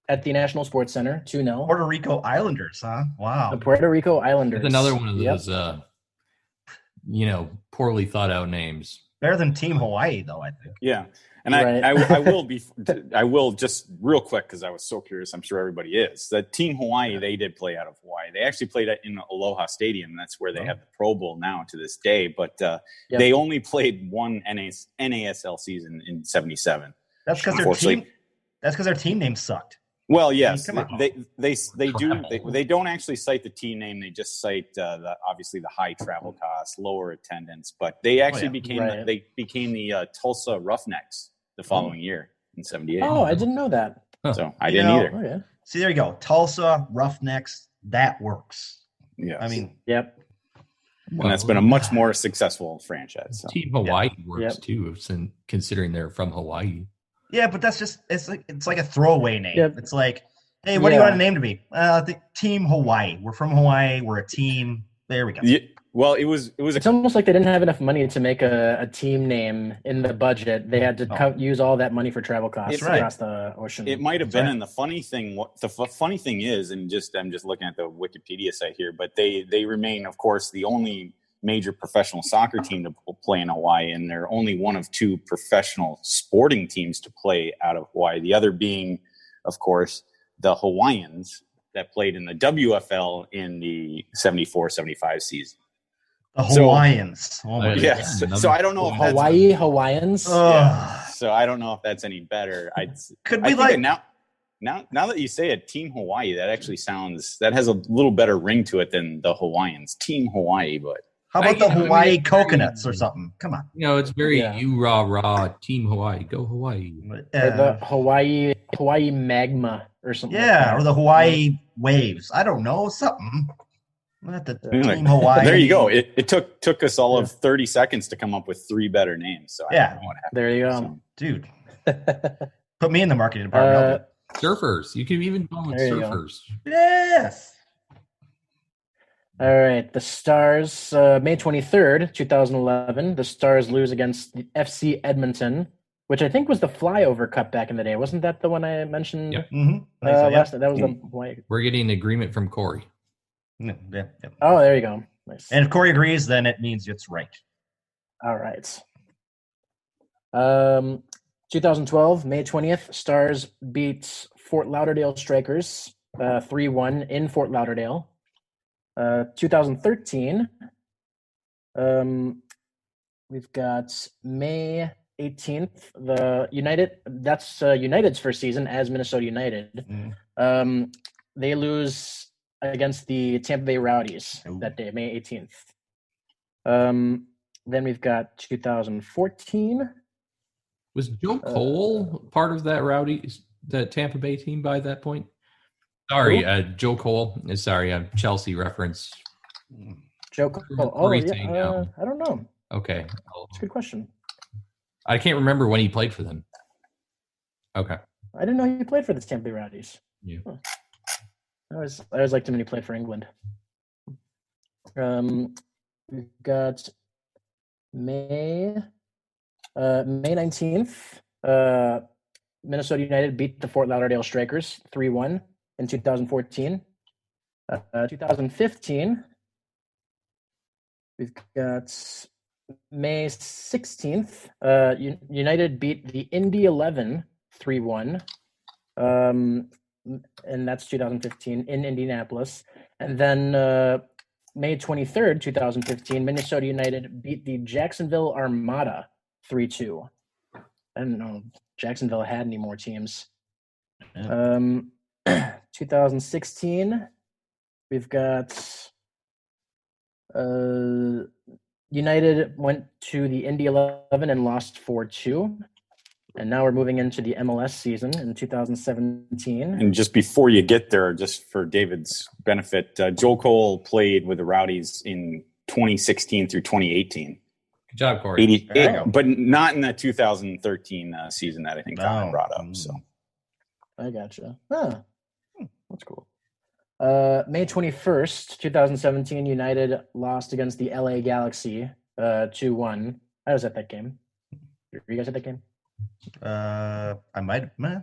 at the National Sports Center 2-0. Puerto Rico Islanders, huh? Wow. The Puerto Rico Islanders. It's another one of those, poorly thought out names. Better than Team Hawaii, though, I think. Yeah. And right. I will just real quick, because I was so curious, I'm sure everybody is, that Team Hawaii, they did play out of Hawaii. They actually played in Aloha Stadium. And that's where they have the Pro Bowl now to this day. But they only played one NASL season in 77. That's because their team name sucked. Well, yes, they don't actually cite the team name. They just cite obviously the high travel costs, lower attendance. But they actually became the Tulsa Roughnecks the following year in 78. Oh, I didn't know that. So I didn't either. Oh, yeah. See, there you go. Tulsa Roughnecks. That works. Yeah. I mean, yep. And that's been a much more successful franchise. So. Team Hawaii works too, considering they're from Hawaii. Yeah, but that's just it's like a throwaway name. Yep. It's like, hey, what do you want a name to be? The Team Hawaii. We're from Hawaii. We're a team. There we go. Yeah, well, it's almost like they didn't have enough money to make a team name in the budget. They had to use all that money for travel costs across the ocean. It might have been. And the funny thing is, and I'm just looking at the Wikipedia site here, but they remain, of course, the only major professional soccer team to play in Hawaii, and they're only one of 2 professional sporting teams to play out of Hawaii. The other being, of course, the Hawaiians that played in the WFL in the 74-75 season. The Hawaiians. Oh my yes. So I don't know if that's Hawaiians. Yeah. So I don't know if that's any better. Now that you say it, Team Hawaii, that actually has a little better ring to it than the Hawaiians. Team Hawaii, but how about the Hawaii coconuts or something? Come on. It's very you rah Team Hawaii, go Hawaii. Or the Hawaii magma or something. Yeah, or the Hawaii waves. I don't know, something. Team Hawaii. There you go. It took us all of 30 seconds to come up with 3 better names. So I don't know what happened. There you go, dude. Put me in the marketing department. Surfers. You can even call them surfers. Yes. All right. The Stars, May 23rd, 2011. The Stars lose against the FC Edmonton, which I think was the Flyover Cup back in the day. Wasn't that the one I mentioned? Yep. Last. That was the Hawaii. We're getting an agreement from Corey. Yeah. Oh, there you go. Nice. And if Corey agrees, then it means it's right. All right. 2012, May 20th, Stars beat Fort Lauderdale Strikers 3-1 in Fort Lauderdale. 2013, we've got May 18th, the that's United's first season as Minnesota United. They lose against the Tampa Bay Rowdies that day, May 18th. Then we've got 2014. Was Joe Cole part of that Tampa Bay team by that point? Sorry, Joe Cole. Sorry, Chelsea reference. Joe Cole. Oh, yeah. I don't know. Okay. That's a good question. I can't remember when he played for them. Okay. I didn't know he played for the Tampa Bay Rowdies. Yeah. Huh. I always liked him when he played for England. We've got May 19th. Minnesota United beat the Fort Lauderdale Strikers 3-1 in 2014. 2015, we've got May 16th. United beat the Indy 11 3-1. And that's 2015 in Indianapolis. And then May 23rd, 2015, Minnesota United beat the Jacksonville Armada 3-2. I don't know if Jacksonville had any more teams. 2016, we've got United went to the Indy 11 and lost 4-2. And now we're moving into the MLS season in 2017. And just before you get there, just for David's benefit, Joe Cole played with the Rowdies in 2016 through 2018. Good job, Corey. But not in the 2013 season that I think Connor brought up. So I gotcha. That's cool. May 21st, 2017, United lost against the LA Galaxy 2-1. I was at that game. Were you guys at that game? I might have been.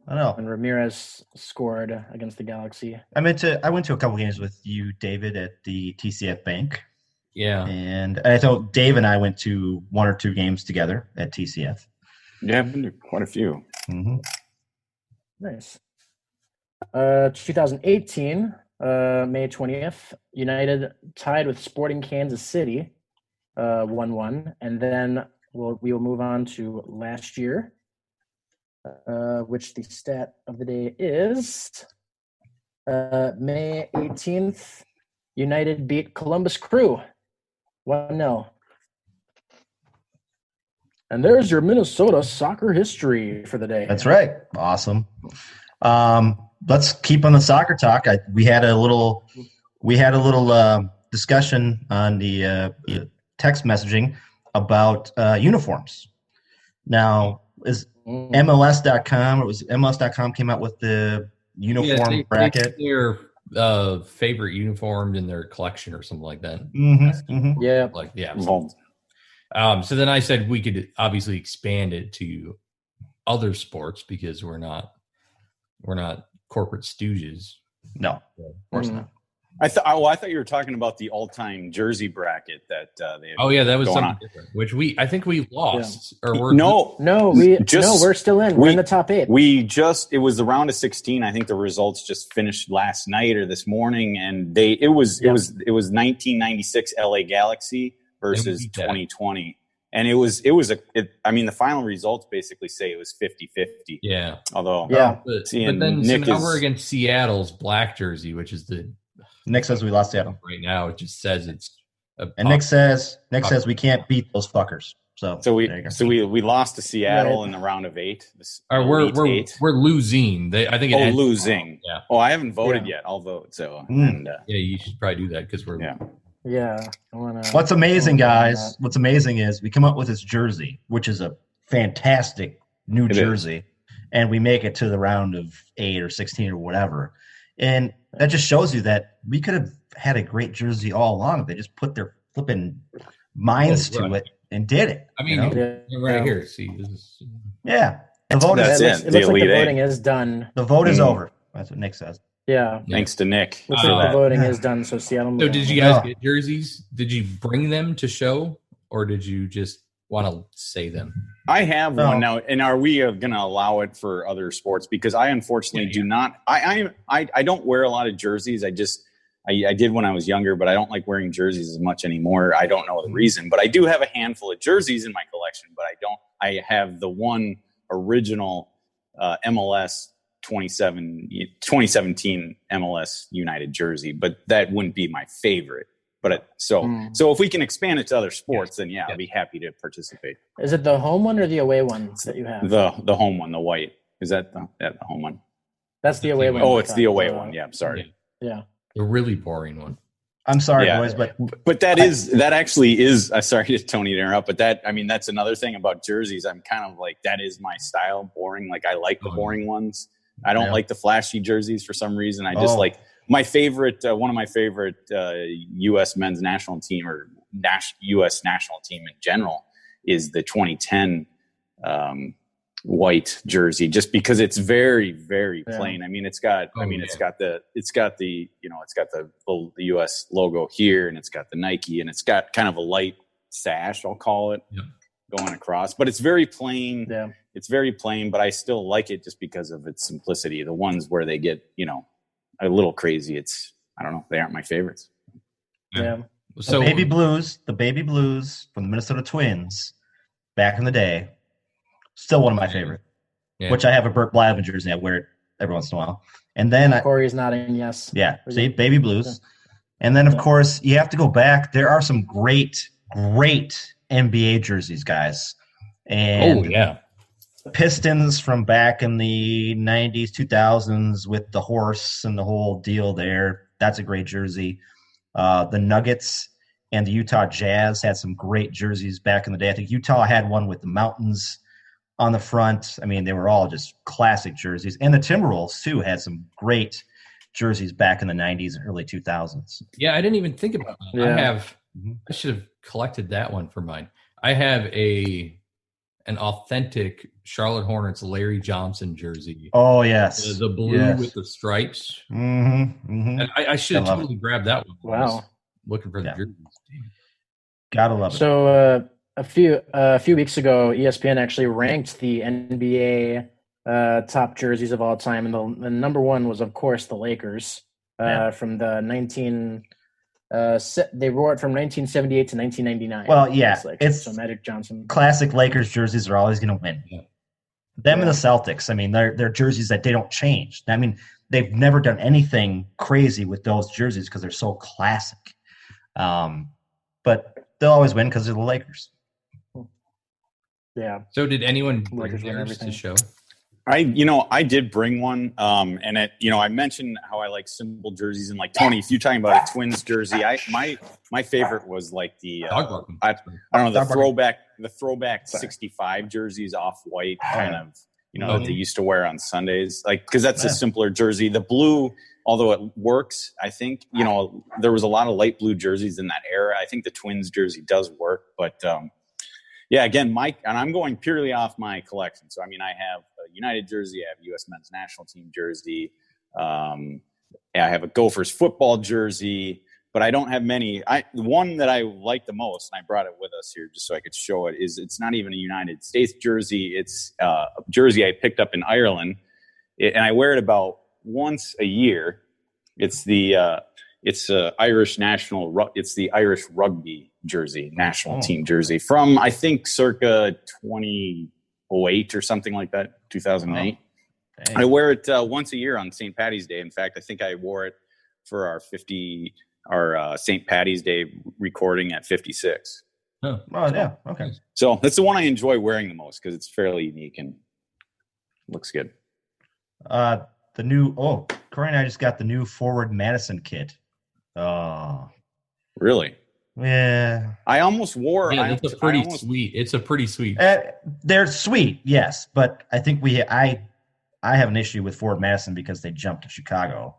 I don't know. And Ramirez scored against the Galaxy. I went to a couple games with you, David, at the TCF Bank. Yeah. And I thought Dave and I went to 1 or 2 games together at TCF. Yeah, I've been to quite a few. Mm-hmm. Nice. 2018, May 20th, United tied with Sporting Kansas City 1-1. And then we will move on to last year, which the stat of the day is May 18th, United beat Columbus Crew 1-0. And there's your Minnesota soccer history for the day. That's right. Awesome. Let's keep on the soccer talk. We had a little discussion on the text messaging about uniforms. Now, is MLS.com, MLS.com came out with the uniform bracket. Their favorite uniform in their collection or something like that. Mm-hmm. Yeah. So then I said we could obviously expand it to other sports because we're not corporate stooges. No, of course not. I thought you were talking about the all-time jersey bracket that they. Oh yeah, that was something on. different, which I think we lost. Yeah. Or we're still in. We're in the top 8. It was the round of 16. I think the results just finished last night or this morning, and it was 1996 LA Galaxy versus 2020. And the final results basically say it was 50-50. Yeah. Although, but then now we're against Seattle's black jersey, which is the. Nick says we lost Seattle. Right now, it just says it's. Nick says we can't beat those fuckers. So we lost to Seattle in the round of 8. We're losing. I think losing. Yeah. Oh, I haven't voted yet. I'll vote. So you should probably do that because we're. Yeah. What's amazing, guys? What's amazing is we come up with this jersey, which is a fantastic new jersey, and we make it to the round of 8 or 16 or whatever, and that just shows you that we could have had a great jersey all along. They just put their flipping minds to it and did it. I mean, right here. See, this is. Yeah, the vote is. It looks like the voting is done. The vote is over. That's what Nick says. Yeah. Thanks to Nick. Looks like the voting is done. So Seattle. So did you guys get jerseys? Did you bring them to show, or did you just want to say them? I have one now, and are we going to allow it for other sports? Because I unfortunately do not. I don't wear a lot of jerseys. I did when I was younger, but I don't like wearing jerseys as much anymore. I don't know the reason, but I do have a handful of jerseys in my collection. But I have the one original MLS 2017 MLS United jersey, but that wouldn't be my favorite. But so if we can expand it to other sports, then I'll be happy to participate. Is it the home one or the away one that you have? The home one, the white. Is that the home one? That's the away one. Oh, it's the away one. Yeah, I'm sorry. Yeah. The really boring one. I'm sorry, boys, but that actually is. Sorry to Tony to interrupt, but that's another thing about jerseys. I'm kind of like, that is my style, boring. Like I like the boring ones. I don't like the flashy jerseys for some reason. I just like my favorite. One of my favorite U.S. men's national team or U.S. national team in general is the 2010 white jersey, just because it's very, very plain. It's got the U.S. logo here, and it's got the Nike, and it's got kind of a light sash, I'll call it, going across. But it's very plain. Yeah. It's very plain, but I still like it just because of its simplicity. The ones where they get, a little crazy, I don't know, they aren't my favorites. Yeah. So the baby blues from the Minnesota Twins back in the day, still one of my favorite. Yeah. Which I have a Burt Blyleven jersey. I wear it every once in a while. And then Corey's nodding yes. Yeah. See, baby blues. And then of course you have to go back. There are some great NBA jerseys, guys. And Pistons from back in the 90s, 2000s with the horse and the whole deal there. That's a great jersey. The Nuggets and the Utah Jazz had some great jerseys back in the day. I think Utah had one with the mountains on the front. They were all just classic jerseys. And the Timberwolves, too, had some great jerseys back in the 90s and early 2000s. Yeah, I didn't even think about that. Yeah. I should have collected that one for mine. I have an authentic Charlotte Hornets Larry Johnson jersey. Oh, yes. The blue with the stripes. Mm-hmm. Mm-hmm. And I should have totally grabbed that one. Wow. Looking for the jerseys. Gotta love it. So a few weeks ago, ESPN actually ranked the NBA top jerseys of all time, and the number one was, of course, the Lakers from the they wore it from 1978 to 1999. Well, it's so Magic Johnson. Classic Lakers jerseys are always going to win. Yeah. Them and the Celtics. They're jerseys that they don't change. They've never done anything crazy with those jerseys because they're so classic. But they'll always win because they're the Lakers. Yeah. So did anyone bring theirs to show? I did bring one. And I mentioned how I like simple jerseys, and like Tony, if you're talking about a Twins jersey, my favorite was like the I don't know, the throwback 65 jerseys, off white kind of, that they used to wear on Sundays, like, because that's a simpler jersey. The blue, although it works, I think, there was a lot of light blue jerseys in that era. I think the Twins jersey does work, but again, and I'm going purely off my collection. So, I have a United jersey, I have a U.S. men's national team jersey, I have a Gophers football jersey, but I don't have many. The one that I like the most, and I brought it with us here just so I could show it, is it's not even a United States jersey. It's a jersey I picked up in Ireland, and I wear it about once a year. It's the Irish Irish rugby jersey, national team jersey from, I think, circa 2008 or something like that, 2008. I wear it once a year on St. Patty's Day. In fact, I think I wore it for our St. Patty's Day recording at 56. Oh, yeah. Okay. So that's the one I enjoy wearing the most because it's fairly unique and looks good. Corey and I just got the new Forward Madison kit. Oh, really? Yeah. I almost wore. Yeah, it's sweet. It's a pretty sweet. They're sweet, yes, but I think I have an issue with Forward Madison because they jumped to Chicago.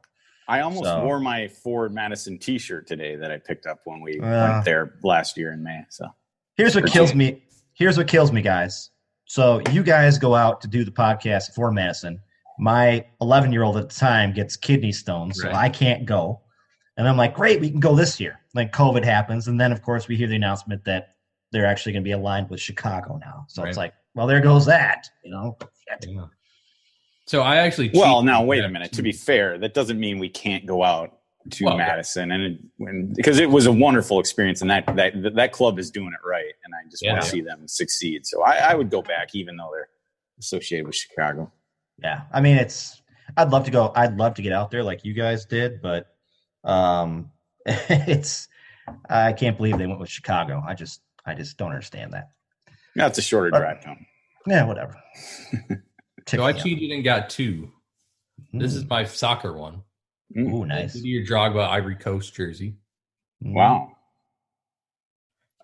I almost wore my Forward Madison T-shirt today that I picked up when we went there last year in May. So here's what kills me. Here's what kills me, guys. So you guys go out to do the podcast at Forward Madison. My 11-year-old at the time gets kidney stones, so I can't go. And I'm like, great, we can go this year. Like COVID happens, and then of course we hear the announcement that they're actually going to be aligned with Chicago now. So it's like, well, there goes that. Yeah. So I actually now wait a minute. To be fair, that doesn't mean we can't go out to Madison, and because it was a wonderful experience, and that club is doing it right, and I just want to see them succeed. So I would go back, even though they're associated with Chicago. Yeah, I mean, I'd love to go. I'd love to get out there like you guys did, but I can't believe they went with Chicago. I just don't understand that. Yeah, it's a shorter drive home. Yeah, whatever. So I cheated and got two. This is my soccer one. Ooh, nice. Your Drogba Ivory Coast jersey. Wow.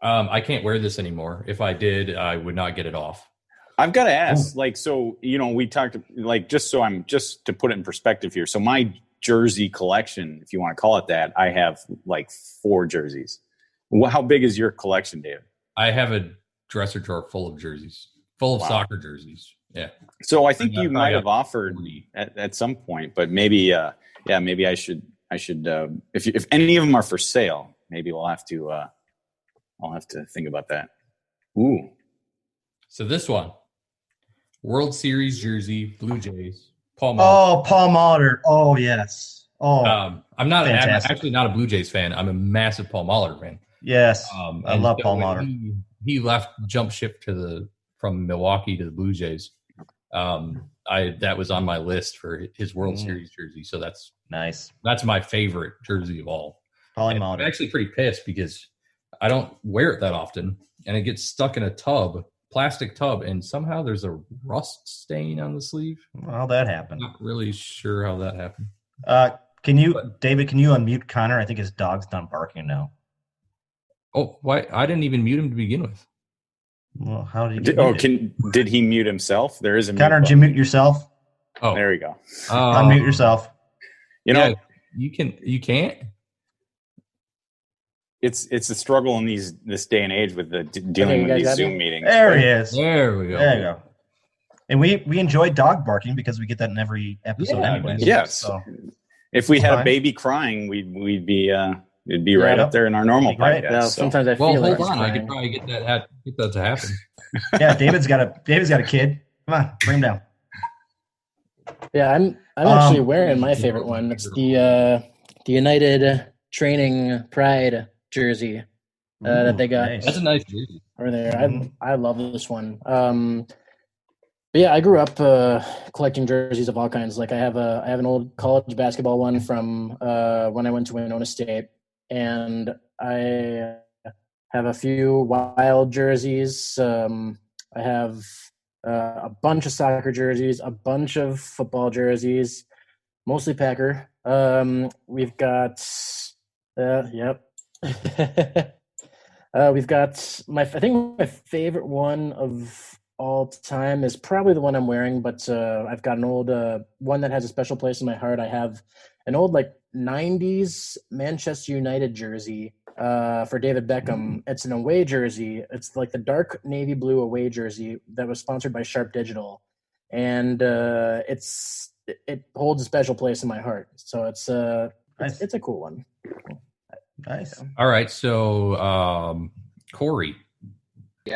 I can't wear this anymore. If I did, I would not get it off. I've got to ask, we talked, just to put it in perspective here. So my jersey collection, if you want to call it that, I have 4 jerseys. How big is your collection, David? I have a dresser drawer full of jerseys, full of soccer jerseys. Yeah. So I think you might have offered at some point, but maybe, maybe I should. If any of them are for sale, maybe I'll have to think about that. Ooh. So this one, World Series jersey, Blue Jays, Paul Molitor. Oh, Paul Molitor. Oh, yes. Oh, I'm actually not a Blue Jays fan. I'm a massive Paul Molitor fan. Yes, I love Paul Molitor. He left, jump ship from Milwaukee to the Blue Jays. That was on my list for his World Series jersey. So that's nice. That's my favorite jersey of all. Paul Molitor. I'm actually pretty pissed because I don't wear it that often, and it gets stuck in a plastic tub, and somehow there's a rust stain on the sleeve. How'd that happen? Not really sure how that happened. David, can you unmute Connor? I think his dog's done barking now. Oh, why? I didn't even mute him to begin with. Well, how did he did he mute himself? There is a Connor, did you mute yourself? Oh, there you go. Unmute yourself. You can't. It's a struggle in this day and age with dealing with these Zoom meetings. There he is. There we go. There you go. And we enjoy dog barking because we get that in every episode anyway. Yes. So, if we had a baby crying, we'd be it'd be right up there in our normal podcast. Yeah, sometimes I feel hold on. I could probably get that to happen. Yeah, David's got a kid. Come on, bring him down. Yeah, I'm actually wearing my favorite one. It's the United Training Pride jersey that they got. Nice. That's a nice jersey. Over there, I love this one. But yeah, I grew up collecting jerseys of all kinds. Like I have an old college basketball one from when I went to Winona State, and I have a few Wild jerseys. I have a bunch of soccer jerseys, a bunch of football jerseys, mostly Packer. We've got, we've got I think my favorite one of all time is probably the one I'm wearing, but I've got an old one that has a special place in my heart. I have an old 90s Manchester United jersey for David Beckham. It's an away jersey. It's the dark navy blue away jersey that was sponsored by Sharp Digital, and it's it holds a special place in my heart. So it's Nice. it's a cool one. Nice. All right, so Corey,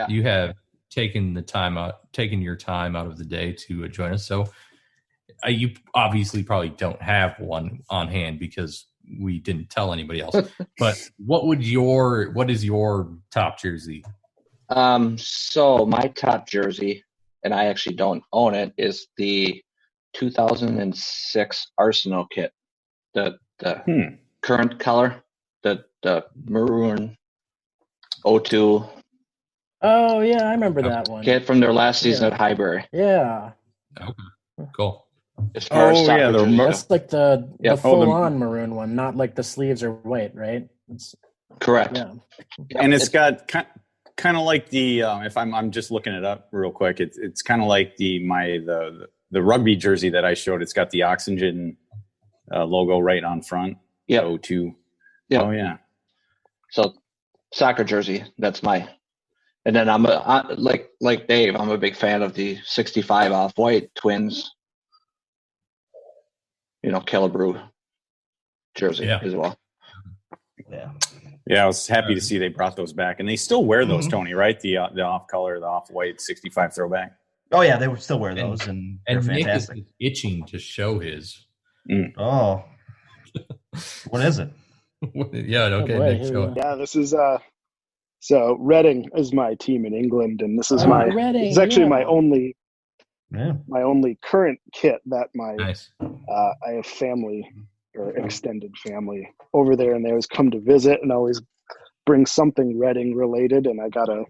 you have taken your time out of the day to join us. So you obviously probably don't have one on hand because we didn't tell anybody else. But what is your top jersey? So my top jersey, and I actually don't own it, is the 2006 Arsenal kit. The current color, the maroon 02. Oh yeah, I remember that one. Kit from their last season at Highbury. Yeah. Okay. Cool. That's like the full-on maroon one, not like the sleeves are white, right? Correct. Yeah. And it's got kind of like the if I'm just looking it up real quick, it's kind of like the rugby jersey that I showed. It's got the Oxygen logo right on front. Yeah. O2. Yeah. Oh yeah. So soccer jersey. That's and then I'm like Dave. I'm a big fan of the 65 off-white Twins. Killebrew jersey as well. Yeah. Yeah, I was happy to see they brought those back, and they still wear those, Tony. Right? The off-color, the off-white 65 throwback. Oh yeah, they would still wear those, and they're fantastic. Nick is itching to show his. Oh, what is it? Yeah, okay, Nick, show it. Yeah, this is so Reading is my team in England, and this is it's actually my only current kit that I have family or extended family over there, and they always come to visit and always bring something Reading related. And I got a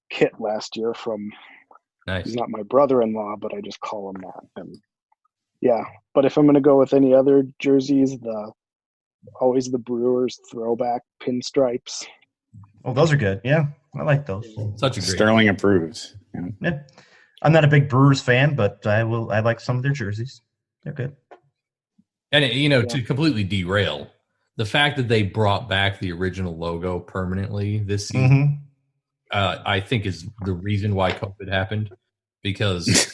kit last year from he's not my brother-in-law, but I just call him that. And but if I'm going to go with any other jerseys, always the Brewers throwback pinstripes. Oh, those are good. Yeah, I like those. Such a great Sterling approves. Yeah. I'm not a big Brewers fan, but I like some of their jerseys. They're good. And to completely derail, the fact that they brought back the original logo permanently this season, I think is the reason why COVID happened, because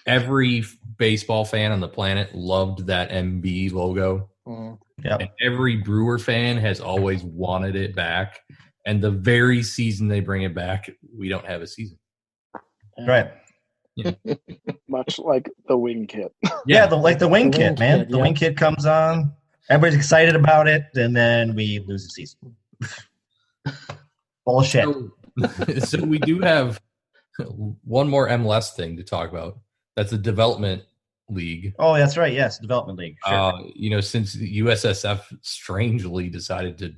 every baseball fan on the planet loved that MB logo. And every Brewer fan has always wanted it back. And the very season they bring it back, we don't have a season. Right. Yeah. Much like the wing kit. The wing kit, man. The wing kit comes on. Everybody's excited about it, and then we lose the season. Bullshit. So we do have one more MLS thing to talk about. That's the development league. Oh, that's right. Yes, development league. Sure. Since USSF strangely decided to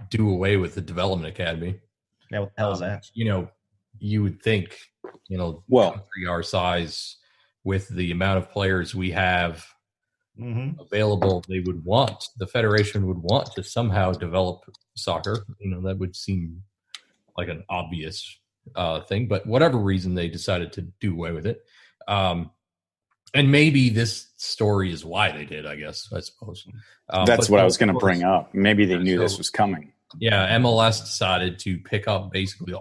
do away with the development academy. Yeah, what the hell is that? You would think, country our size, with the amount of players we have available, the federation would want to somehow develop soccer. That would seem like an obvious thing, but whatever reason they decided to do away with it. And maybe this story is why they did, I suppose. That's what I was going to bring up. Maybe they knew this was coming. Yeah, MLS decided to pick up basically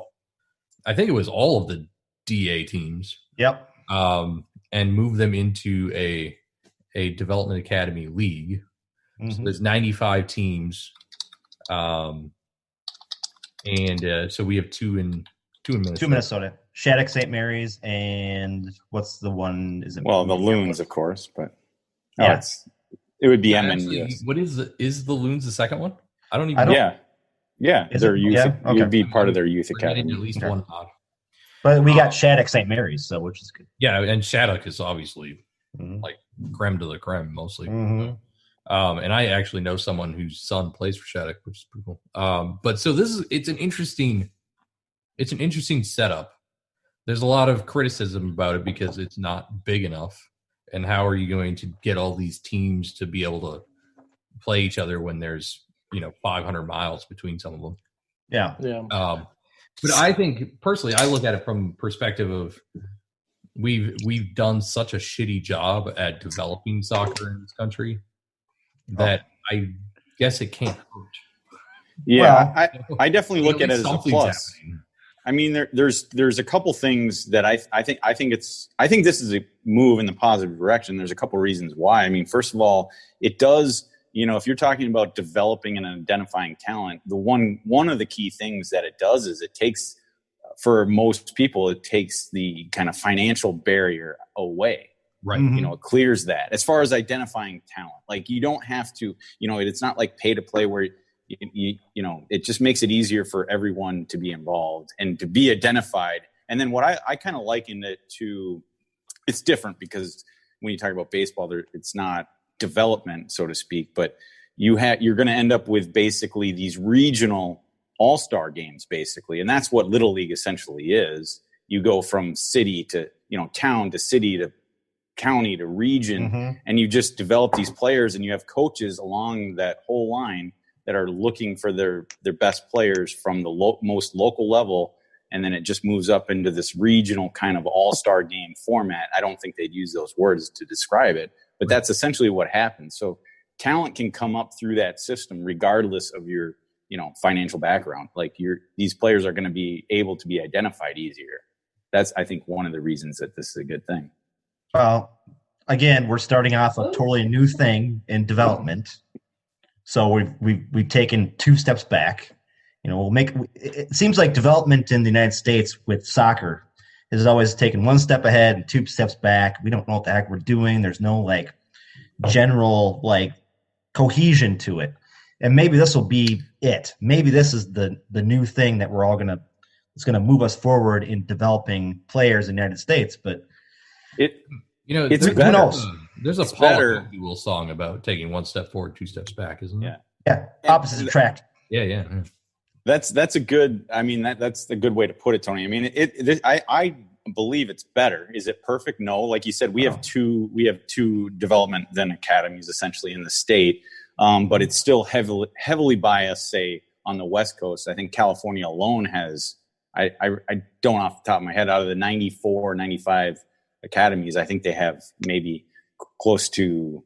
I think it was all of the DA teams. Yep. And move them into a development academy league. So there's 95 teams. And so we have two in Minnesota. 2 Minnesota. Shattuck, St. Mary's, and what's the one? Is it? Well, the Loons, of course, but it would be MNUFC. What is the Loons the second one? I don't even. Yeah. Their youth. Yeah? Okay. You'd be part of their youth academy. At least one pod. But we got Shattuck, St. Mary's, which is good. Yeah, and Shattuck is obviously like creme de la creme mostly. And I actually know someone whose son plays for Shattuck, which is pretty cool. But so it's an interesting setup. There's a lot of criticism about it because it's not big enough. And how are you going to get all these teams to be able to play each other when there's 500 miles between some of them? Yeah. But I think personally, I look at it from perspective of we've done such a shitty job at developing soccer in this country that I guess it can't hurt. Yeah, I definitely look at it as a plus. I mean, there's a couple things that I think this is a move in the positive direction. There's a couple reasons why. I mean, first of all, it does, if you're talking about developing and identifying talent, one of the key things that it does is it takes, for most people, it takes the kind of financial barrier away. Right. It clears that. As far as identifying talent, like you don't have to, it's not like pay to play where it just makes it easier for everyone to be involved and to be identified. And then what I kind of liken it to, it's different because when you talk about baseball, it's not development, so to speak, but you're going to end up with basically these regional all-star games, basically. And that's what Little League essentially is. You go from city to, town to city to county to region, and you just develop these players, and you have coaches along that whole line that are looking for their best players from the most local level, and then it just moves up into this regional kind of all-star game format. I don't think they'd use those words to describe it, but that's essentially what happens. So talent can come up through that system regardless of your financial background. Like these players are going to be able to be identified easier. That's, I think, one of the reasons that this is a good thing. Well, again, we're starting off a totally new thing in development. So we've taken 2 steps back. It seems like development in the United States with soccer has always taken 1 step ahead and 2 steps back. We don't know what the heck we're doing. There's no general cohesion to it. And maybe this will be it. Maybe this is the new thing that we're all it's gonna move us forward in developing players in the United States. But it's who knows? There's a Paul Will song about taking 1 step forward, 2 steps back, isn't there? Yeah. Opposites attract. Yeah. That's a good. I mean, that's the good way to put it, Tony. I mean, I believe it's better. Is it perfect? No. Like you said, we have two development then academies essentially in the state, but it's still heavily biased. Say on the West Coast, I think California alone has. I don't off the top of my head, out of the 94, 95 academies, I think they have maybe close to,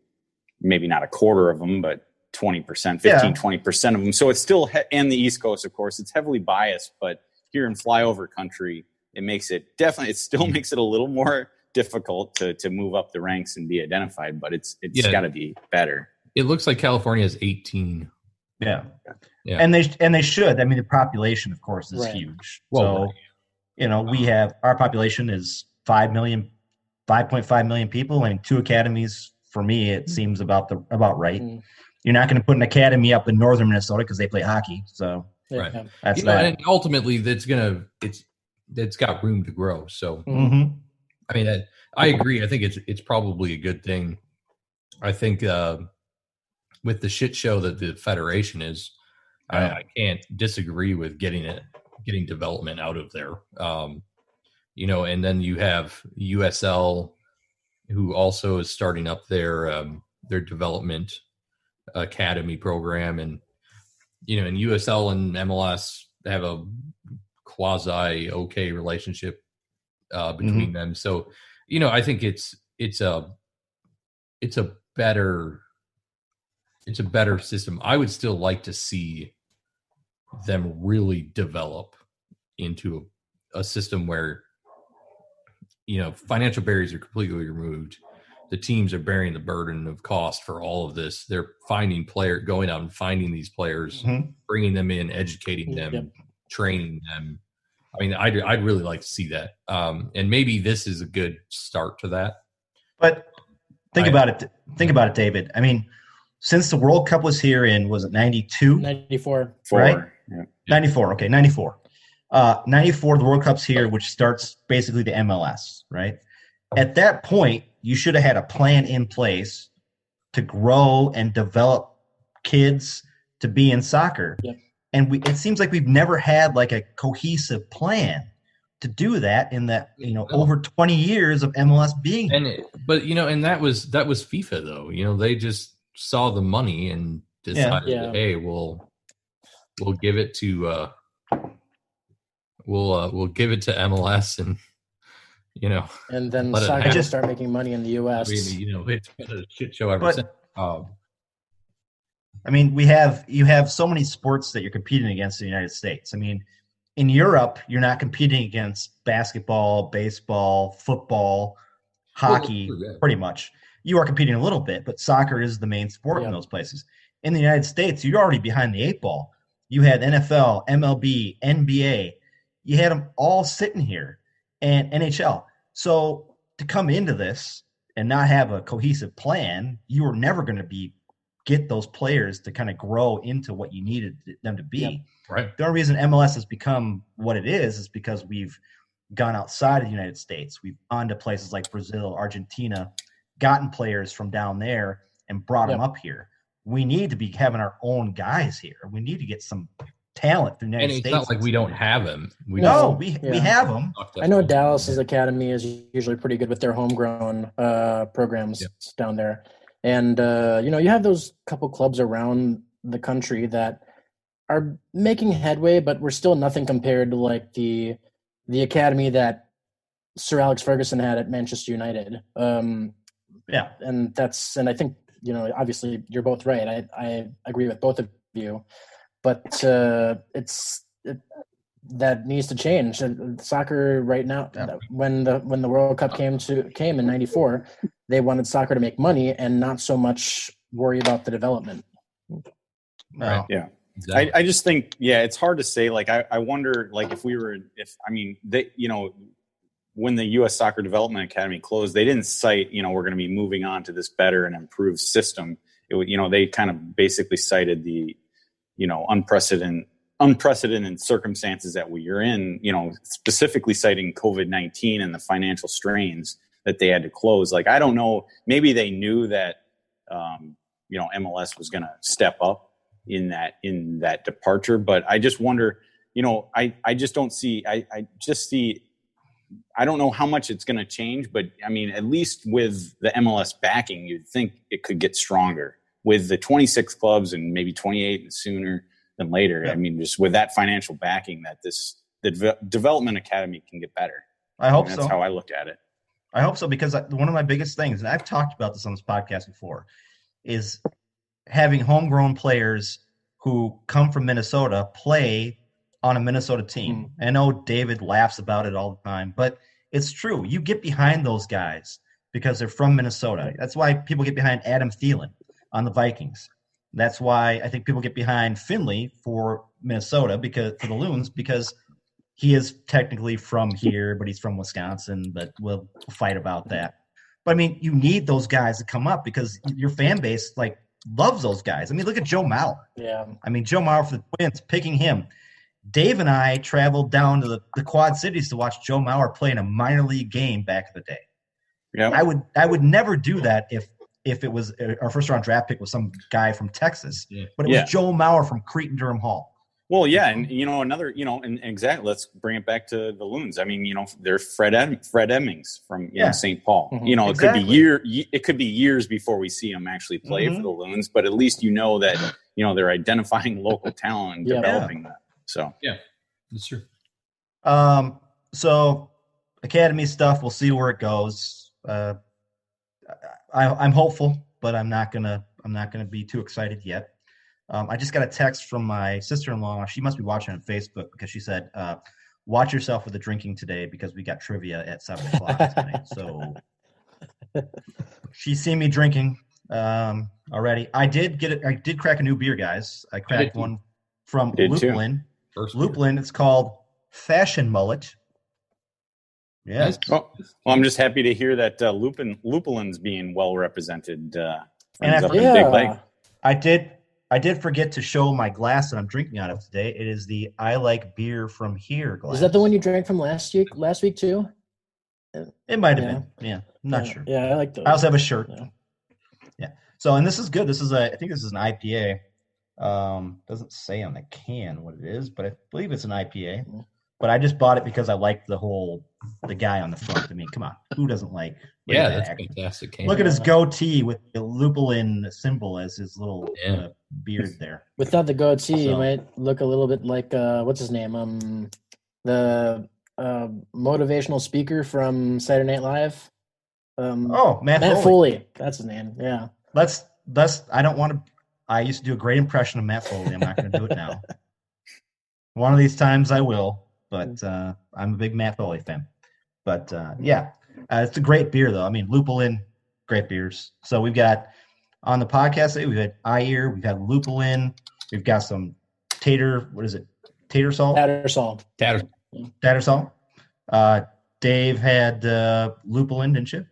maybe not a quarter of them, but 20%, 20% of them. So it's still, and the East Coast, of course, it's heavily biased, but here in flyover country, it still makes it a little more difficult to move up the ranks and be identified, but it's got to be better. It looks like California has 18. Yeah. And they should. I mean, the population, of course, is huge. Well, so, we have, our population is 5.5 million people, and 2 academies, for me, it seems about right. You're not going to put an academy up in northern Minnesota because they play hockey. So that's that. And ultimately, it's got room to grow. So, I mean, I agree. I think it's probably a good thing. I think with the shit show that the federation is, I can't disagree with getting development out of there. And then you have USL, who also is starting up their development academy program, and and USL and MLS have a quasi okay relationship between them. So I think it's a better system. I would still like to see them really develop into a system where financial barriers are completely removed. The teams are bearing the burden of cost for all of this. They're going out and finding these players, bringing them in, educating them, training them. I mean, I'd really like to see that. And maybe this is a good start to that. But think about it, David. I mean, since the World Cup was here in, was it 92? 94. Right? Yeah. 94. Okay, 94. 94, the World Cup's here, which starts basically the MLS, right? At that point, you should have had a plan in place to grow and develop kids to be in soccer. Yep. And it seems like we've never had a cohesive plan to do that in that, over 20 years of MLS being here. And that was FIFA though. They just saw the money and decided, hey, we'll give it to we'll give it to MLS, and and then soccer just start making money in the U.S. I mean, it's been a shit show ever since. I mean, you have so many sports that you're competing against in the United States. I mean, in Europe, you're not competing against basketball, baseball, football, hockey, pretty much. You are competing a little bit, but soccer is the main sport in those places. In the United States, you're already behind the 8 ball. You had NFL, MLB, NBA. You had them all sitting here, and NHL. So to come into this and not have a cohesive plan, you were never going to get those players to kind of grow into what you needed them to be. Yep. Right. The only reason MLS has become what it is because we've gone outside of the United States. We've gone to places like Brazil, Argentina, gotten players from down there and brought them up here. We need to be having our own guys here. We need to get some talent from the United States. And it's not like we don't have them. We have them. I know Dallas's academy is usually pretty good with their homegrown programs down there. And, you have those couple clubs around the country that are making headway, but we're still nothing compared to like the academy that Sir Alex Ferguson had at Manchester United. And I think, obviously you're both right. I agree with both of you, but that needs to change. Soccer right now, when the World Cup came in '94, they wanted soccer to make money and not so much worry about the development. Right. Yeah. Exactly. I just think, it's hard to say. Like, I wonder, like, when the U.S. Soccer Development Academy closed, they didn't cite, we're going to be moving on to this better and improved system. They kind of basically cited the, unprecedented circumstances that we are in, specifically citing COVID-19 and the financial strains that they had to close. Like, I don't know, maybe they knew that, MLS was going to step up in that departure, but I just wonder, I just don't see, I just see, I don't know how much it's going to change, but I mean, at least with the MLS backing, you'd think it could get stronger with the 26 clubs and maybe 28 and sooner than later. Yeah. I mean, just with that financial backing that the development academy can get better. I hope so. That's how I looked at it. I hope so, because one of my biggest things, and I've talked about this on this podcast before, is having homegrown players who come from Minnesota play on a Minnesota team. I know David laughs about it all the time, but it's true. You get behind those guys because they're from Minnesota. That's why people get behind Adam Thielen on the Vikings. That's why I think people get behind Finley for Minnesota, for the Loons, because he is technically from here, but he's from Wisconsin, but we'll fight about that. But I mean, you need those guys to come up because your fan base loves those guys. I mean, look at Joe Mauer. Yeah. I mean, Joe Mauer for the Twins, picking him. Dave and I traveled down to the Quad Cities to watch Joe Mauer play in a minor league game back in the day. Yeah. I would never do that if it was our first round draft pick was some guy from Texas, but it was Joe Mauer from Cretin Durham Hall. Well, yeah, and and exactly. Let's bring it back to the Loons. I mean, there's Fred Emmings from St. Paul. Mm-hmm. It could be years before we see him actually play for the Loons, but at least that they're identifying local talent and developing that. So that's true. So academy stuff, we'll see where it goes. I'm hopeful, but I'm not gonna be too excited yet. I just got a text from my sister-in-law. She must be watching on Facebook because she said, "Watch yourself with the drinking today because we got trivia at 7:00 tonight." So she's seen me drinking already. I did crack a new beer, guys. I cracked one from Lupulin. Lupulin. It's called Fashion Mullet. Yeah. Nice. Well, I'm just happy to hear that Lupulin's being well represented. I did forget to show my glass that I'm drinking out of today. It is the I Like Beer From Here glass. Is that the one you drank from last week too? It might have been. Yeah, I'm not sure. Yeah, I like those. I also have a shirt. Yeah. So, and this is good. I think this is an IPA. Doesn't say on the can what it is, but I believe it's an IPA. Mm-hmm. But I just bought it because I liked the guy on the front. I mean, come on, who doesn't like? That's fantastic. Look at his goatee with the Lupulin symbol as his little beard there. Without the goatee, you might look a little bit like what's his name? The motivational speaker from Saturday Night Live. Matt Foley. That's his name. Yeah. I don't want to. I used to do a great impression of Matt Foley. I'm not going to do it now. One of these times I will. but I'm a big Matt Foley fan. But it's a great beer though. I mean, Lupulin, great beers. So we've got on the podcast today, we've had Ayer, we've had Lupulin, we've got some tater salt. Tater salt. Dave had Lupulin, didn't you?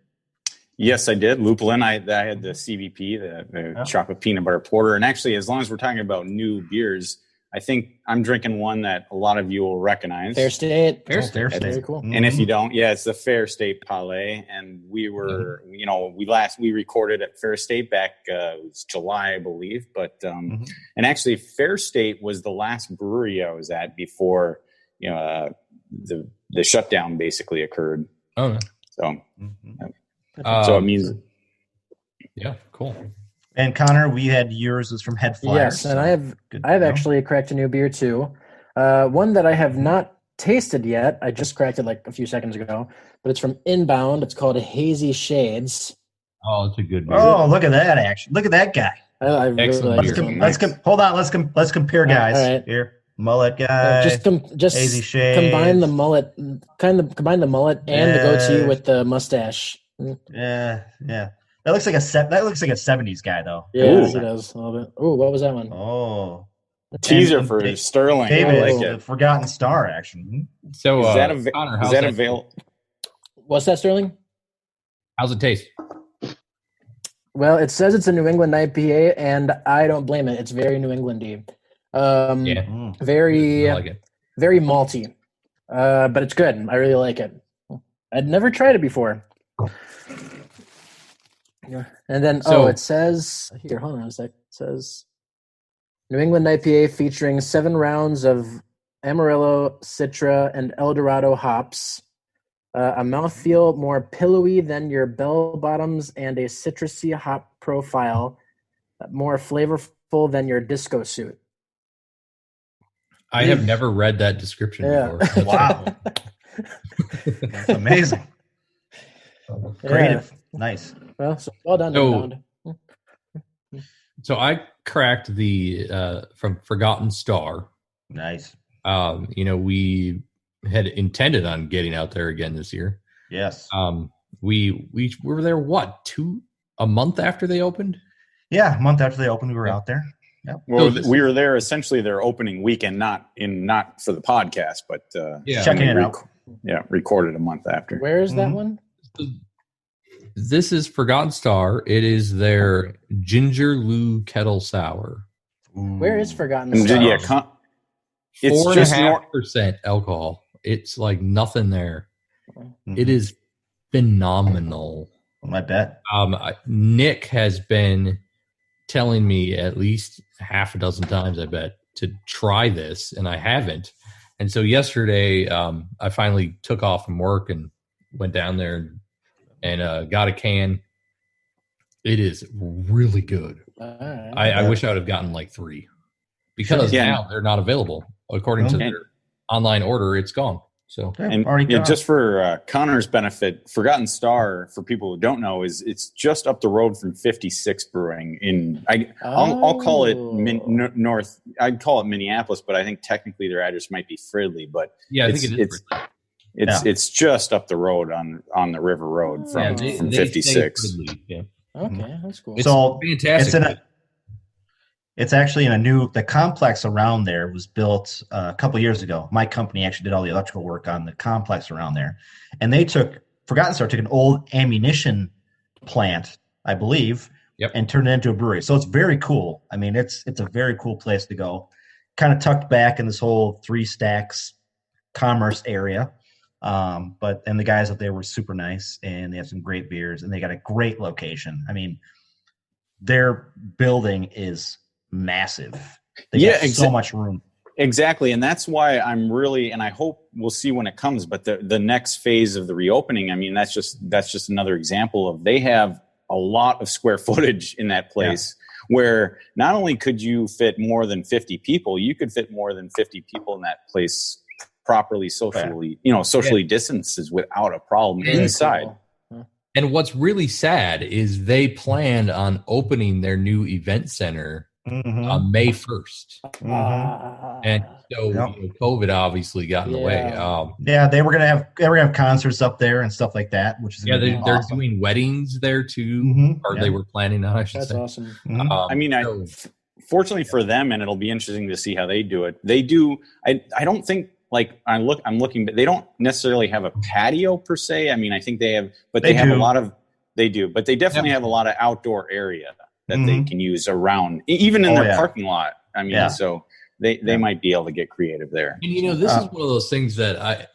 Yes, I did. Lupulin. I had the CBP, the chocolate peanut butter porter. And actually, as long as we're talking about new beers, I think I'm drinking one that a lot of you will recognize. Fair State. Very cool. And if you don't, it's the Fair State Palais. And we were, we recorded at Fair State back, it was July, I believe. But, and actually Fair State was the last brewery I was at before, the shutdown basically occurred. Oh, no. So, so it means. Yeah, cool. And Connor, we had yours was from Head Flyers. Yes, and I have actually cracked a new beer too. One that I have not tasted yet. I just cracked it like a few seconds ago, but it's from Inbound. It's called Hazy Shades. Oh, it's a good beer. Oh, look at that action! Look at that guy. I really like hold on. Let's compare guys here. Mullet guy. Just Hazy Shades. Combine the mullet, combine the mullet and the goatee with the mustache. Yeah. That looks like a 70s guy though. Yeah, it does a little bit. Oh, what was that one? Oh, teaser for Sterling. David, Forgotten Star action. So is that Connor, is that available? What's that, Sterling? How's it taste? Well, it says it's a New England IPA, and I don't blame it. It's very New Englandy. Very, I like it. very malty, but it's good. I really like it. I'd never tried it before. And then, it says here. Hold on a sec. It says New England IPA featuring 7 rounds of Amarillo, Citra, and El Dorado hops. A mouthfeel more pillowy than your bell bottoms, and a citrusy hop profile more flavorful than your disco suit. I have never read that description before. Wow, that's amazing. Creative, nice. Well, so well done. So I cracked the from Forgotten Star. Nice. We had intended on getting out there again this year. Yes. We were there a month after they opened? Yeah, a month after they opened, we were out there. Yep. Well, we were there essentially their opening weekend, not for the podcast, but checking it out. Yeah, recorded a month after. Where is that one? This is Forgotten Star. It is their Ginger Lou Kettle Sour. Where is Forgotten Star? Yeah, it's 4.5% alcohol. It's like nothing there. It is phenomenal. I bet. Nick has been telling me at least half a dozen times, I bet, to try this, and I haven't. And so yesterday, I finally took off from work and went down there and got a can. It is really good. I wish I would have gotten like 3 because now they're not available. According to their online order, it's gone. So, just for Connor's benefit, Forgotten Star, for people who don't know, it's just up the road from 56 Brewing I'll call it north. I'd call it Minneapolis, but I think technically their address might be Fridley. But I think it is. It's just up the road on the River Road from 56. Okay, that's cool. So fantastic. It's actually the complex around there was built a couple years ago. My company actually did all the electrical work on the complex around there. And Forgotten Star took an old ammunition plant, I believe, and turned it into a brewery. So it's very cool. I mean, it's a very cool place to go. Kind of tucked back in this whole 3 Stacks commerce area. And the guys up there were super nice, and they have some great beers, and they got a great location. I mean, their building is massive. They got so much room. Exactly. And that's why I'm really, and I hope we'll see when it comes, but the next phase of the reopening, I mean, that's just another example of they have a lot of square footage in that place where not only could you fit more than 50 people, you could fit more than 50 people in that place properly socially distances without a problem inside. Cool. And what's really sad is they planned on opening their new event center May 1st. And so COVID obviously got in the way. They were gonna have concerts up there and stuff like that, which is they're awesome. doing weddings there too, or they were planning on. I should say. That's awesome. I mean, fortunately for them, and it'll be interesting to see how they do it. They do. I don't think I'm looking, but they don't necessarily have a patio per se. I mean, I think they have, but they have a lot of. They do, but they definitely have a lot of outdoor area that they can use around, even in their parking lot. I mean, so they might be able to get creative there. And this is one of those things that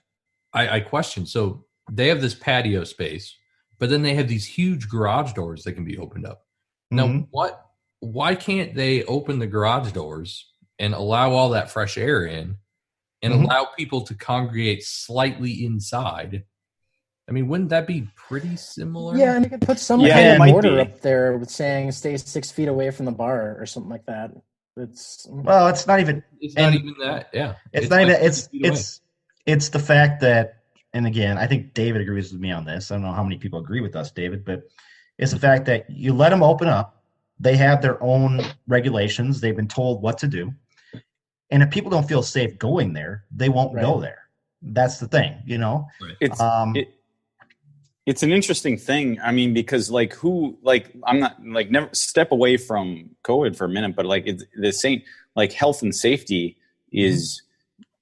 I question. So they have this patio space, but then they have these huge garage doors that can be opened up. Now, why can't they open the garage doors and allow all that fresh air in and allow people to congregate slightly inside? I mean, wouldn't that be pretty similar? Yeah, and you could put some kind of border up there with saying stay 6 feet away from the bar or something like that. It's not even. It's not even that. Yeah, it's not even. It's the fact that, and again, I think David agrees with me on this. I don't know how many people agree with us, David, but it's the fact that you let them open up. They have their own regulations. They've been told what to do, and if people don't feel safe going there, they won't go there. That's the thing, Right. It's an interesting thing. I mean, because I'm not never step away from COVID for a minute, but it's the same, health and safety is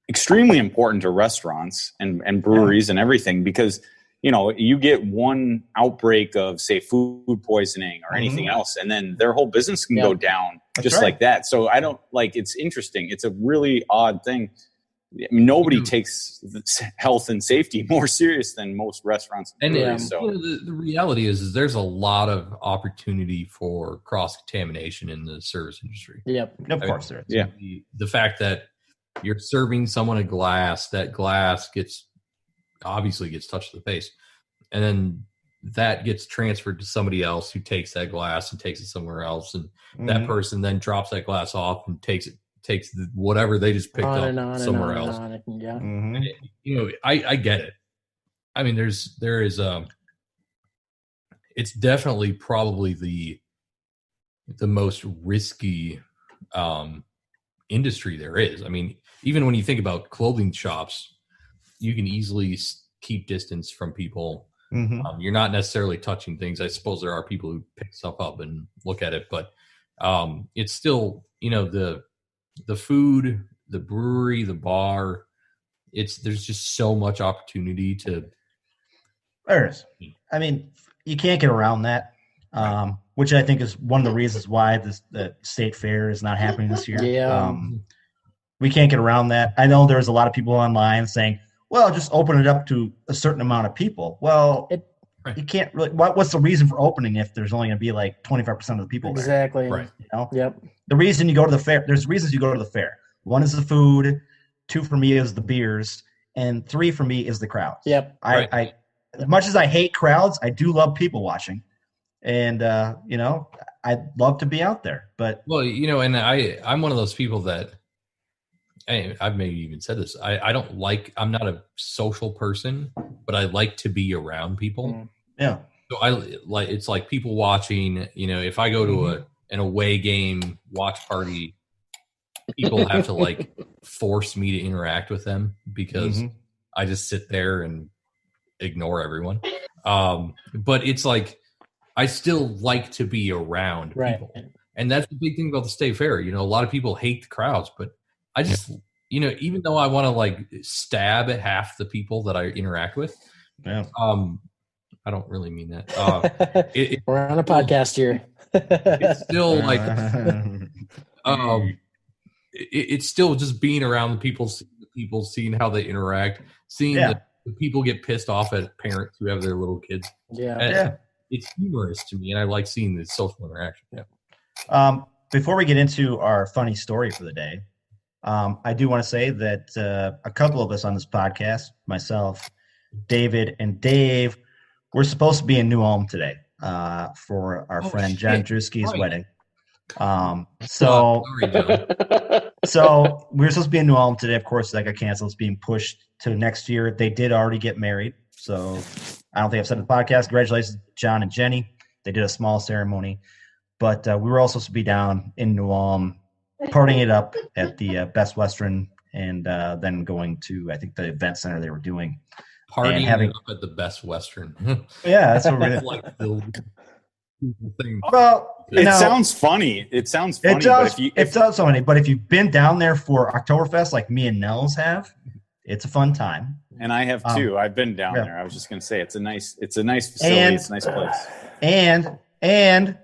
extremely important to restaurants and breweries and everything, because, you get one outbreak of, say, food poisoning or anything else, and then their whole business can go down like that. So I don't it's interesting. It's a really odd thing. I mean, nobody takes health and safety more serious than most restaurants. And the reality is there's a lot of opportunity for cross-contamination in the service industry. Yep. Of course there is. Yeah. The fact that you're serving someone a glass, that glass obviously gets touched to the face. And then that gets transferred to somebody else who takes that glass and takes it somewhere else. And that person then drops that glass off and takes whatever they just picked up somewhere else. And I get it. I mean, there is it's definitely probably the most risky industry there is. I mean, even when you think about clothing shops, you can easily keep distance from people. You're not necessarily touching things. I suppose there are people who pick stuff up and look at it, but it's still, the food, the brewery, the bar, there's just so much opportunity to. There is. I mean, you can't get around that, which I think is one of the reasons why the state fair is not happening this year. Yeah. We can't get around that. I know there's a lot of people online saying, well, just open it up to a certain amount of people. Well, you can't really. What's the reason for opening if there's only going to be 25% of the people there? Exactly. Right. Yep. The reason you go to the fair, there's reasons you go to the fair. 1 is the food, 2 for me is the beers, and 3 for me is the crowds. Yep. I as much as I hate crowds, I do love people watching, and I'd love to be out there. But and I'm one of those people that. I've maybe even said this. I'm not a social person, but I like to be around people. Yeah. So it's like people watching, if I go to an away game watch party, people have to force me to interact with them because I just sit there and ignore everyone. But it's I still like to be around people. And that's the big thing about the state fair. A lot of people hate the crowds, but I just, even though I want to stab at half the people that I interact with, I don't really mean that. We're on a podcast here. It's still it's still just being around the people, seeing how they interact, seeing the people get pissed off at parents who have their little kids. It's humorous to me, and I like seeing the social interaction. Before we get into our funny story for the day, I do want to say that a couple of us on this podcast, myself, David, and Dave, we're supposed to be in New Ulm today for our friend John Drewski's wedding. So we're supposed to be in New Ulm today. Of course, that got canceled. It's being pushed to next year. They did already get married. So I don't think I've said in the podcast. Congratulations, John and Jenny. They did a small ceremony. But we were also supposed to be down in New Ulm, partying it up at the Best Western, and then going to, I think, the event center they were doing. Partying up at the Best Western. Yeah, that's what we're doing. Like the thing. Well, it sounds funny. It sounds funny. It does. But it does funny. But if you've been down there for Oktoberfest, like me and Nels have, it's a fun time. And I have too. I've been down there. I was just going to say it's a nice facility. It's a nice place. And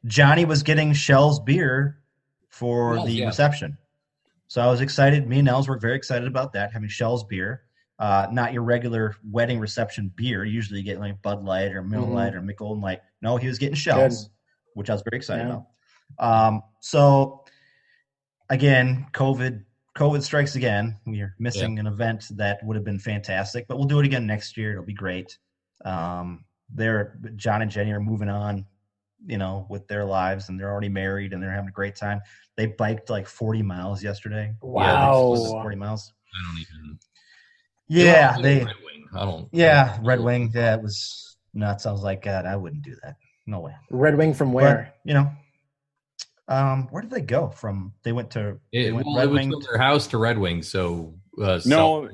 Johnny was getting Shell's beer for the reception. So I was excited. Me and Nels were very excited about that, having Shell's beer. Not your regular wedding reception beer. Usually you get like Bud Light or Miller Lite or Golden Light. No, he was getting Shell's, which I was very excited about. So again, COVID strikes again. We are missing an event that would have been fantastic, but we'll do it again next year. It'll be great. John and Jenny are moving on, with their lives, and they're already married and they're having a great time. They biked like 40 miles yesterday. Wow. 40 miles. I don't even. Yeah, Red Wing. I don't. Yeah, Red Wing. Yeah, it was nuts. I was like, God, I wouldn't do that. No way. Red Wing from where? But, where did they go from? They went to. It was from their house to Red Wing. So no.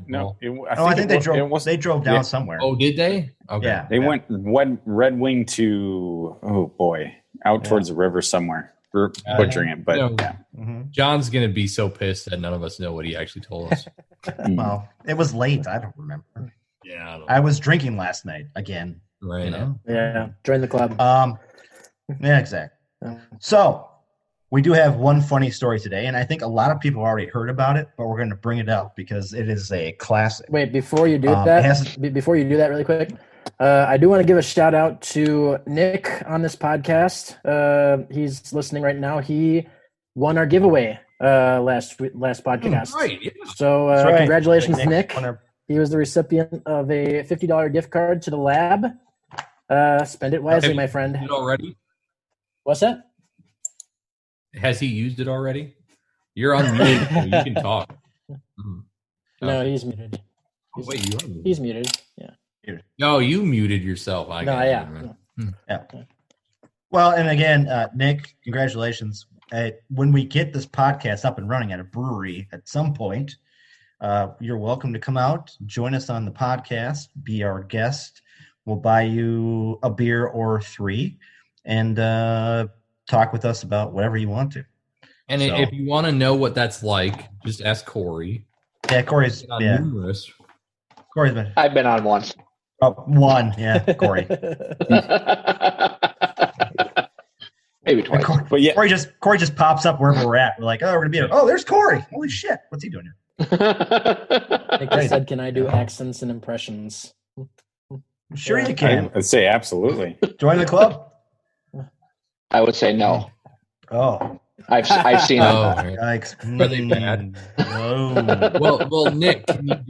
I think they drove. They drove down somewhere. Oh, did they? Okay. Yeah, they went Red Wing to towards the river somewhere. We're butchering it, but John's gonna be so pissed that none of us know what he actually told us. Well, it was late. I don't remember. Yeah, I was drinking last night again. Right. Yeah, join the club. Yeah, exactly. So we do have one funny story today, and I think a lot of people already heard about it, but we're going to bring it up because it is a classic. Wait, before you do before you do that really quick, I do want to give a shout out to Nick on this podcast. He's listening right now. He won our giveaway last podcast. Right. Yeah. So congratulations, Nick. He was the recipient of a $50 gift card to the lab. Spend it wisely, my friend. It already? What's that? Has he used it already? You're on mute. So you can talk. No, he's muted. Wait, you are muted. He's muted. Yeah. No, you muted yourself. Yeah. Well, and again, Nick, congratulations. When we get this podcast up and running at a brewery at some point, you're welcome to come out, join us on the podcast, be our guest. We'll buy you a beer or three, and talk with us about whatever you want to. And if you want to know what that's like, just ask Corey. Yeah, Corey's numerous. Corey's been. I've been on once. Oh, one. Yeah, Corey. Maybe twice. Corey just pops up wherever we're at. We're like, oh, we're gonna be here. Oh, there's Corey. Holy shit, what's he doing here? Nick said, "Can I do accents and impressions?" Sure, you can. I'd say absolutely. Join the club. I would say no. Oh, I've seen them. Yikes. Are they bad? No. Well, Nick, can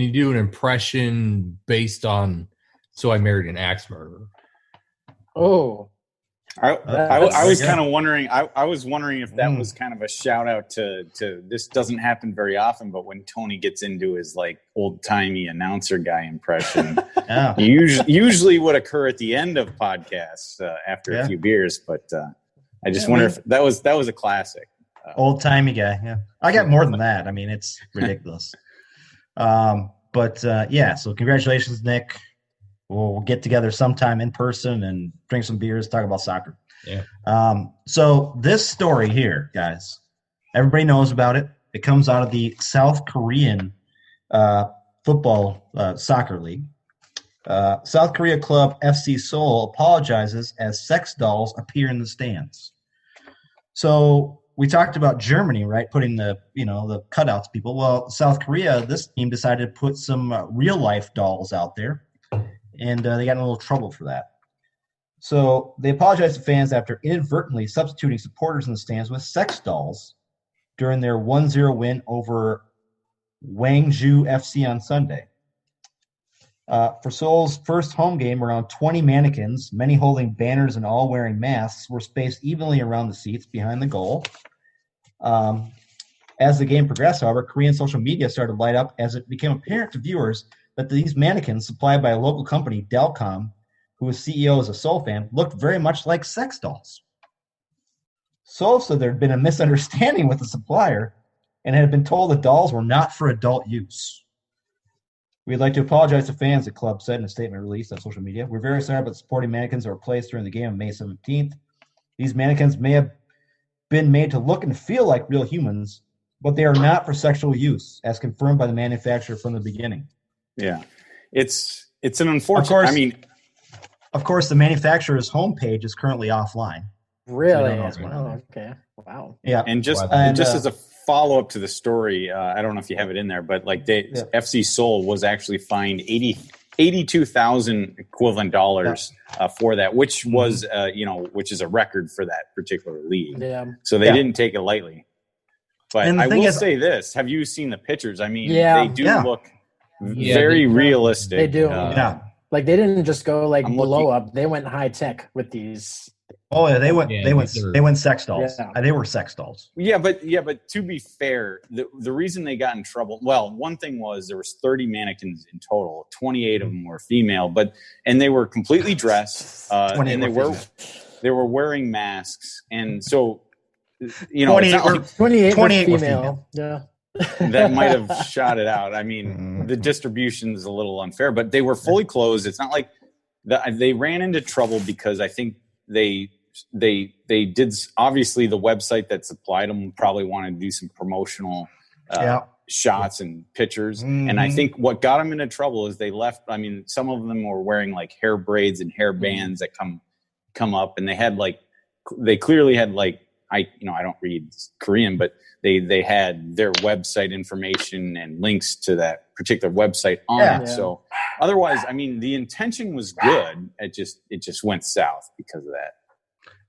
you do an impression based on "So I Married an Axe Murderer"? Oh, I was kind of wondering. I was wondering if that was kind of a shout out to this. Doesn't happen very often, but when Tony gets into his like old timey announcer guy impression, usually would occur at the end of podcasts after a few beers. But I just wonder if that was a classic. Old timey guy. Yeah, I got more than that. I mean, it's ridiculous. But so congratulations, Nick. We'll get together sometime in person and drink some beers, talk about soccer. Yeah. So this story here, guys, everybody knows about it. It comes out of the South Korean football soccer league. South Korea club FC Seoul apologizes as sex dolls appear in the stands. So we talked about Germany, right? Putting the cutouts people. Well, South Korea, this team decided to put some real life dolls out there. And they got in a little trouble for that. So they apologized to fans after inadvertently substituting supporters in the stands with sex dolls during their 1-0 win over Gwangju FC on Sunday. For Seoul's first home game, around 20 mannequins, many holding banners and all wearing masks, were spaced evenly around the seats behind the goal. As the game progressed, however, Korean social media started to light up as it became apparent to viewers that these mannequins, supplied by a local company, Delcom, who was CEO as a Seoul fan, looked very much like sex dolls. Seoul said there had been a misunderstanding with the supplier and had been told the dolls were not for adult use. We'd like to apologize to fans, the club said in a statement released on social media. We're very sorry about supporting mannequins that were placed during the game on May 17th. These mannequins may have been made to look and feel like real humans, but they are not for sexual use, as confirmed by the manufacturer from the beginning. Yeah. It's an unfortunate. Of course, the manufacturer's homepage is currently offline. Really? So Okay. Wow. Yeah. And just as a follow-up to the story, I don't know if you have it in there, but FC Seoul was actually fined $82,000 equivalent dollars for that, which was which is a record for that particular league. Yeah. So they didn't take it lightly. But I will say this: have you seen the pictures? I mean, they do look very realistic. They do. Like they didn't just go blow up. They went high tech with these. Oh yeah, they went sex dolls. Yeah. They were sex dolls. Yeah, but to be fair, the reason they got in trouble, well, one thing was there was 30 mannequins in total. 28 of them were female, and they were completely dressed, and they were wearing masks, and so 28 were female. Yeah. That might have shot it out. I mean, the distribution is a little unfair, but they were fully closed. It's not like they ran into trouble because I think they did, obviously the website that supplied them probably wanted to do some promotional shots and pictures. And I think what got them into trouble is they left. I mean, some of them were wearing like hair braids and hair bands that come up, and they clearly had I don't read Korean, but they had their website information and links to that particular website on it. Yeah. So otherwise, I mean, the intention was good. It just went south because of that.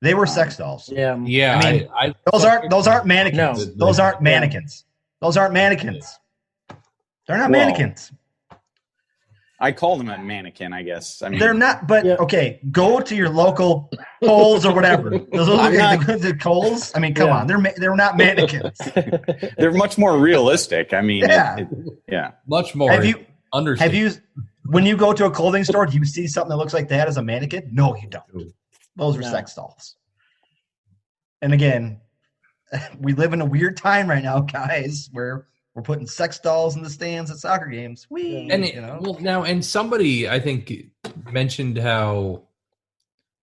They were sex dolls. Yeah. Yeah. I mean, those aren't mannequins. No. Those aren't mannequins. Those aren't mannequins. They're not mannequins. I call them a mannequin, I guess. I mean, they're not, but okay, go to your local Kohl's or whatever. Those the Kohl's. I mean, come on, they're not mannequins. They're much more realistic. I mean, much more. Have you, when you go to a clothing store, do you see something that looks like that as a mannequin? No, you don't. Those are sex dolls. And again, we live in a weird time right now, guys, where we're putting sex dolls in the stands at soccer games. And somebody I think mentioned how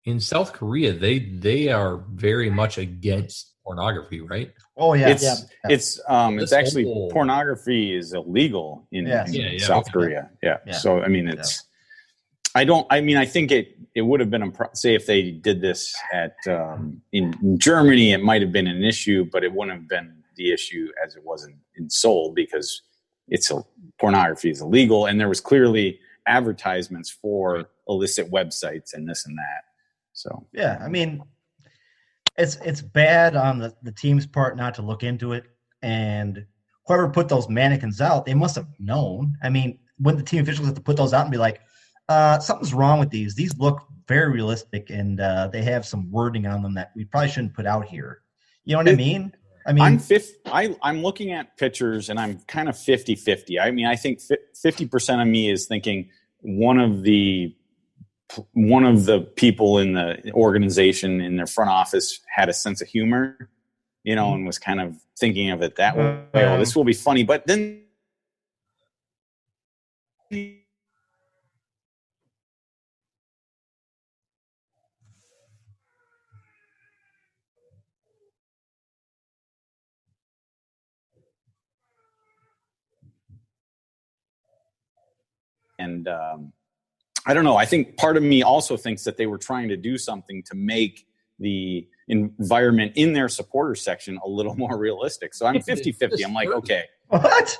in South Korea they are very much against pornography, right? Oh yeah, it's actually pornography is illegal in South Korea. Yeah. So I mean, I think it would have been say if they did this at in Germany, it might have been an issue, but it wouldn't have been the issue as it was in Seoul because pornography is illegal, and there was clearly advertisements for illicit websites and this and that. So I mean, it's bad on the team's part not to look into it, and whoever put those mannequins out, they must have known. I mean, wouldn't the team officials have to put those out and be like, something's wrong with these? These look very realistic, and they have some wording on them that we probably shouldn't put out here. You know what I mean? I'm looking at pictures and I'm kind of 50-50. I mean, I think 50% of me is thinking one of the people in the organization in their front office had a sense of humor, and was kind of thinking of it that way. Oh, this will be funny. But then And I don't know. I think part of me also thinks that they were trying to do something to make the environment in their supporter section a little more realistic. So I'm 50-50. I'm like, okay. What?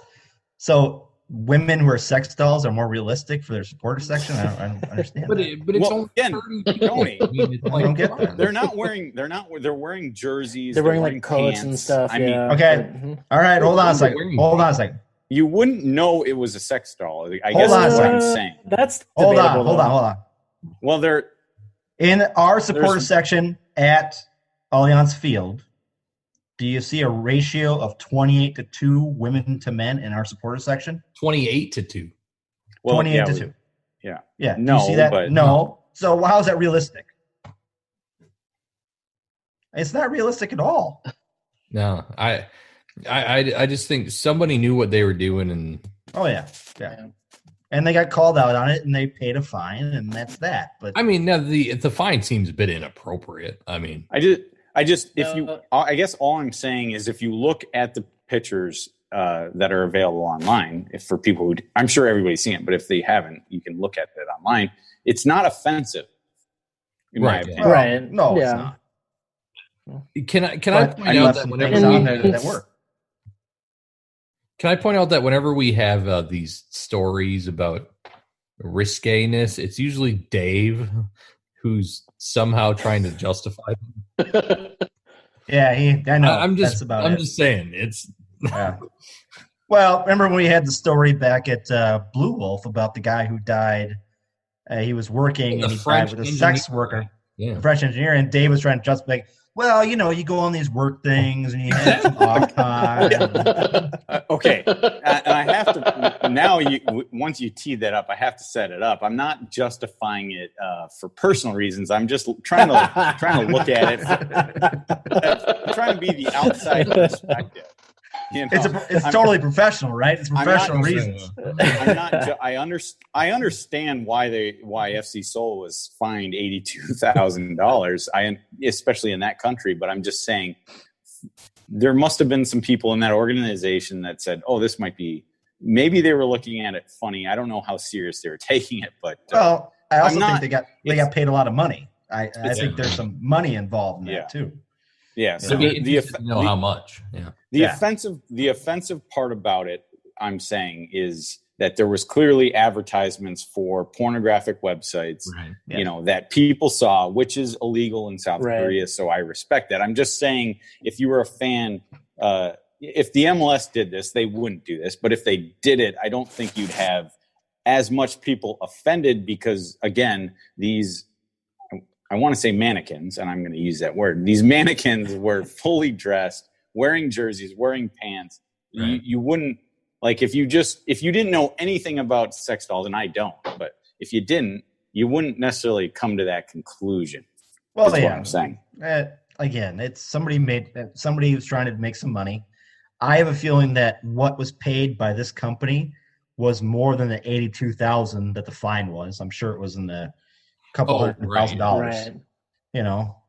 So women who are sex dolls are more realistic for their supporter section? I don't understand. But it's only Tony. I don't get that. They're wearing jerseys. They're wearing like coats and stuff. Okay. All right. Hold on a second. You wouldn't know it was a sex doll. I guess that's what I'm saying. That's hold on. Well, they're in our supporter section at Allianz Field. Do you see a ratio of 28-2 women to men in our supporter section? 28-2. Well, 28-2. Yeah. Yeah. No, do you see that? But no. So how is that realistic? It's not realistic at all. No, I just think somebody knew what they were doing, and oh yeah, and they got called out on it, and they paid a fine, and that's that. But I mean, now the fine seems a bit inappropriate. I mean, I guess all I'm saying is if you look at the pictures that are available online, if for people who I'm sure everybody's seen it, but if they haven't, you can look at it online. It's not offensive, in my opinion. Right? No, yeah. it's not. Can I point out that whenever we have these stories about risqueness, it's usually Dave who's somehow trying to justify them. Yeah, I know. I'm just saying it's. Well, remember when we had the story back at Blue Wolf about the guy who died? He was working and he died with a sex worker, a French engineer, and Dave was trying to justify. Well, you go on these work things and you have some off time. Okay, and I have to now. Once you teed that up, I have to set it up. I'm not justifying it for personal reasons. I'm just trying to look at it. I'm trying to be the outside perspective. It's totally professional, right? It's professional reasons. I understand why FC Seoul was fined $82,000. Especially in that country, but I'm just saying there must have been some people in that organization that said, "Oh, this might be." Maybe they were looking at it funny. I don't know how serious they were taking it, but well, I also think they got paid a lot of money. I think there's some money involved in that too. Yeah, so how much? Yeah. The offensive part about it, I'm saying, is that there was clearly advertisements for pornographic websites, right. That people saw, which is illegal in South Korea. So I respect that. I'm just saying, if you were a fan, if the MLS did this, they wouldn't do this. But if they did it, I don't think you'd have as much people offended because, again, I want to say mannequins, and I'm going to use that word. These mannequins were fully dressed, wearing jerseys, wearing pants. Right. You wouldn't if you didn't know anything about sex dolls, and I don't, but if you didn't, you wouldn't necessarily come to that conclusion. Well, that's what I'm saying. Again, it's somebody who's trying to make some money. I have a feeling that what was paid by this company was more than the $82,000 that the fine was. I'm sure it was in the couple $100,000,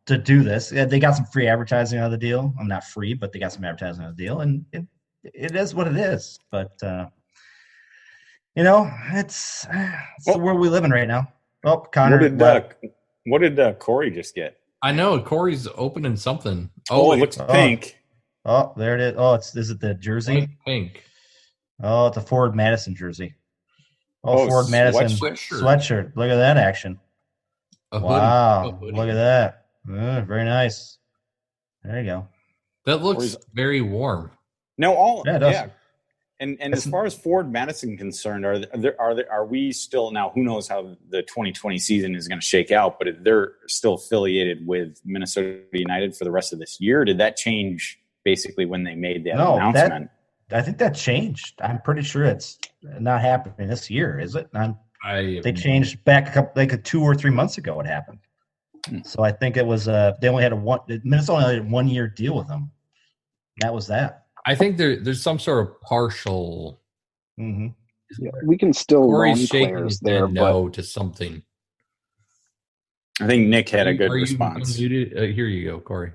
to do this. They got some free advertising out of the deal. I'm not free, but they got some advertising out of the deal, and it is what it is. But it's the world we live in right now. Oh, Connor, what did Corey just get? I know Corey's opening something. Oh, it looks pink. Oh, there it is. Oh, is it the jersey? Pink. Oh, it's a Forward Madison jersey. Oh, Forward Madison sweatshirt. Look at that action. Wow. Look at that. Very nice. There you go. That looks very warm. No, it does. And as far as Forward Madison concerned, are we still now? Who knows how the 2020 season is going to shake out? But they're still affiliated with Minnesota United for the rest of this year. Did that change basically when they made that announcement? I think that changed. I'm pretty sure it's not happening this year, is it? They changed back 2 or 3 months ago. It happened. So I think it was they only had Minnesota only had a 1-year deal with them. That was that. I think there's some sort of partial. Mm-hmm. Yeah, we can still Corey's shaking players his there, head no to something. I think Nick had a good response. Here you go, Corey.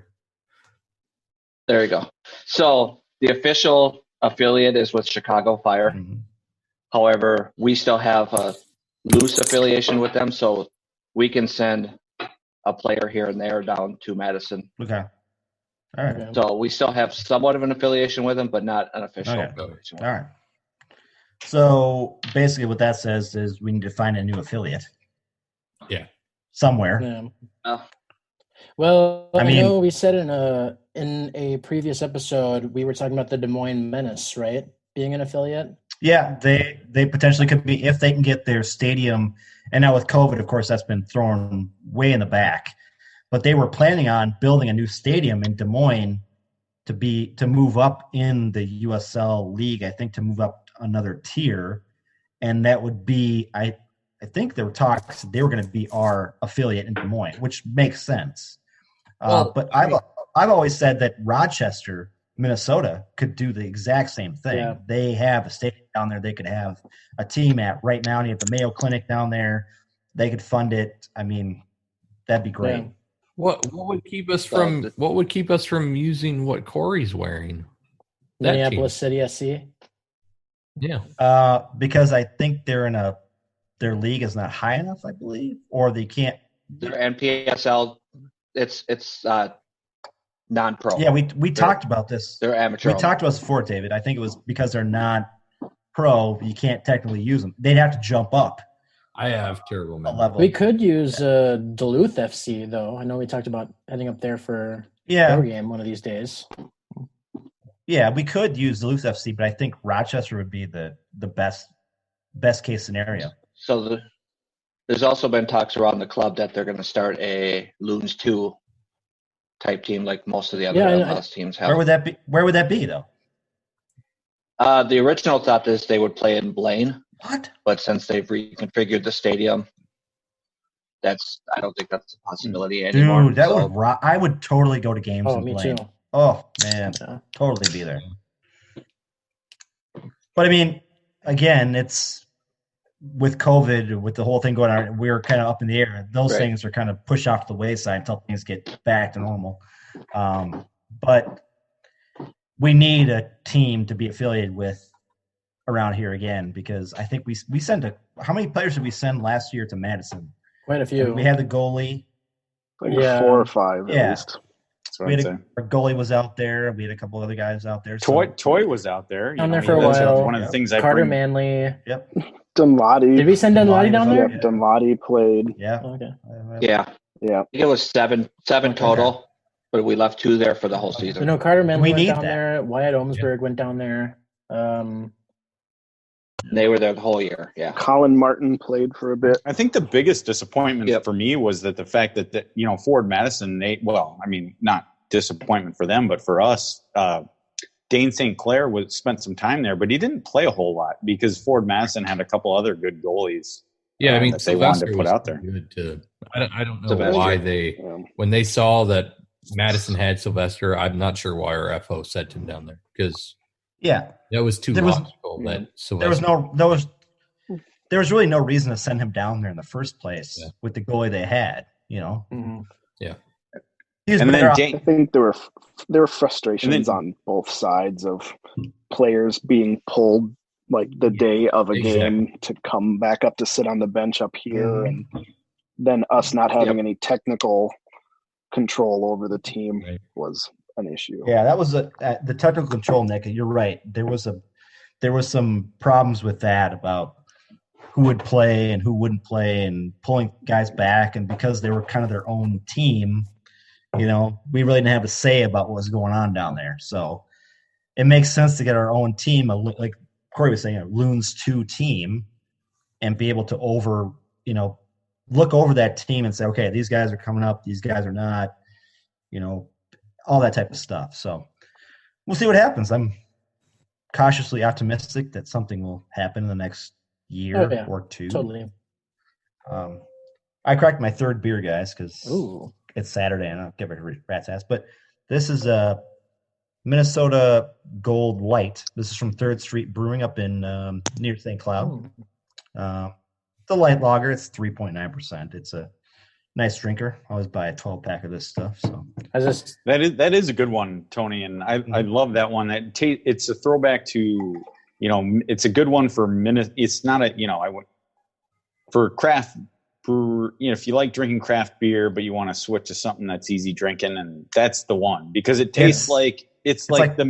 There you go. So the official affiliate is with Chicago Fire. Mm-hmm. However, we still have a loose affiliation with them, so we can send a player here and there down to Madison. Okay. All right. So we still have somewhat of an affiliation with them, but not an official affiliation. All right. So basically what that says is we need to find a new affiliate. Yeah. Somewhere. Yeah. Well, I know we said in a previous episode, we were talking about the Des Moines Menace, right? Being an affiliate. Yeah, they potentially could be if they can get their stadium. And now with COVID, of course, that's been thrown way in the back. But they were planning on building a new stadium in Des Moines to move up in the USL League. I think to move up another tier, and that would be think there were talks they were going to be our affiliate in Des Moines, which makes sense. But I've always said that Rochester, Minnesota, could do the exact same thing. Yeah. They have a stadium down there. They could have a team at right now. And you have the Mayo Clinic down there. They could fund it. I mean, that'd be great. Yeah. What would keep us from using what Corey's wearing? That Minneapolis team. City SC. Yeah. Because I think their league is not high enough, I believe, or they can't. Their NPSL, it's non-pro. Yeah, we talked about this. They're amateur. We talked about this before, David. I think it was because they're not pro, you can't technically use them. They'd have to jump up. I have terrible memory. Level. We could use Duluth FC, though. I know we talked about heading up there for a game one of these days. Yeah, we could use Duluth FC, but I think Rochester would be the best case scenario. So there's also been talks around the club that they're going to start a Loons 2 type team like most of the other MLS teams have. Where would that be, though? The original thought is they would play in Blaine. What? But since they've reconfigured the stadium, I don't think that's a possibility anymore. Dude, I would totally go to games in Blaine. Me too. Oh, man. Yeah. Totally be there. But, I mean, again, it's with COVID, with the whole thing going on, we're kind of up in the air. Those things are kind of pushed off to the wayside until things get back to normal. But we need a team to be affiliated with around here again, because I think we sent how many players did we send last year to Madison? Quite a few. We had the goalie. Like 4 or 5 at least. Our goalie was out there. We had a couple other guys out there. Toy was out there. Down there for a while. One of the things Carter Manley. Yep. Dunladi. Did we send Dunladi down there? Yep, Dunladi played. Yeah. Okay. Yeah. Yeah. I think it was seven total, but we left 2 there for the whole season. So no, Carter Manley went down there. Wyatt Ohmsberg went down there. They were there the whole year. Yeah. Colin Martin played for a bit. I think the biggest disappointment for me was that the fact that Ford Madison, not disappointment for them, but for us, Dane St. Clair spent some time there, but he didn't play a whole lot because Ford Madison had a couple other good goalies. Yeah, I mean, that they wanted to put out there. I don't know why when they saw that Madison had Sylvester, I'm not sure why our FO sent him down there, because that was too logical. There was really no reason to send him down there in the first place with the goalie they had. Mm-hmm. Yeah. And then I think there were frustrations on both sides of players being pulled like the day of a game to come back up to sit on the bench up here, and then us not having any technical control over the team was an issue. Yeah, that was the technical control, Nick. You're right. There was some problems with that about who would play and who wouldn't play and pulling guys back, and because they were kind of their own team, we really didn't have a say about what was going on down there. So it makes sense to get our own team, like Corey was saying, a Loons 2 team, and be able to look over that team and say, okay, these guys are coming up, these guys are not, all that type of stuff. So we'll see what happens. I'm cautiously optimistic that something will happen in the next year or 2. Totally. I cracked my 3rd beer, guys, because it's Saturday and I'll give it a rat's ass. But this is a Minnesota Gold Light. This is from 3rd Street Brewing up in near St. Cloud. The light lager, it's 3.9%. It's a nice drinker. I always buy a 12-pack of this stuff. So that is a good one, Tony, and I love that one. It's a throwback to it's a good one for It's not for craft brewer. If you like drinking craft beer, but you want to switch to something that's easy drinking, and that's the one because it tastes like it's like the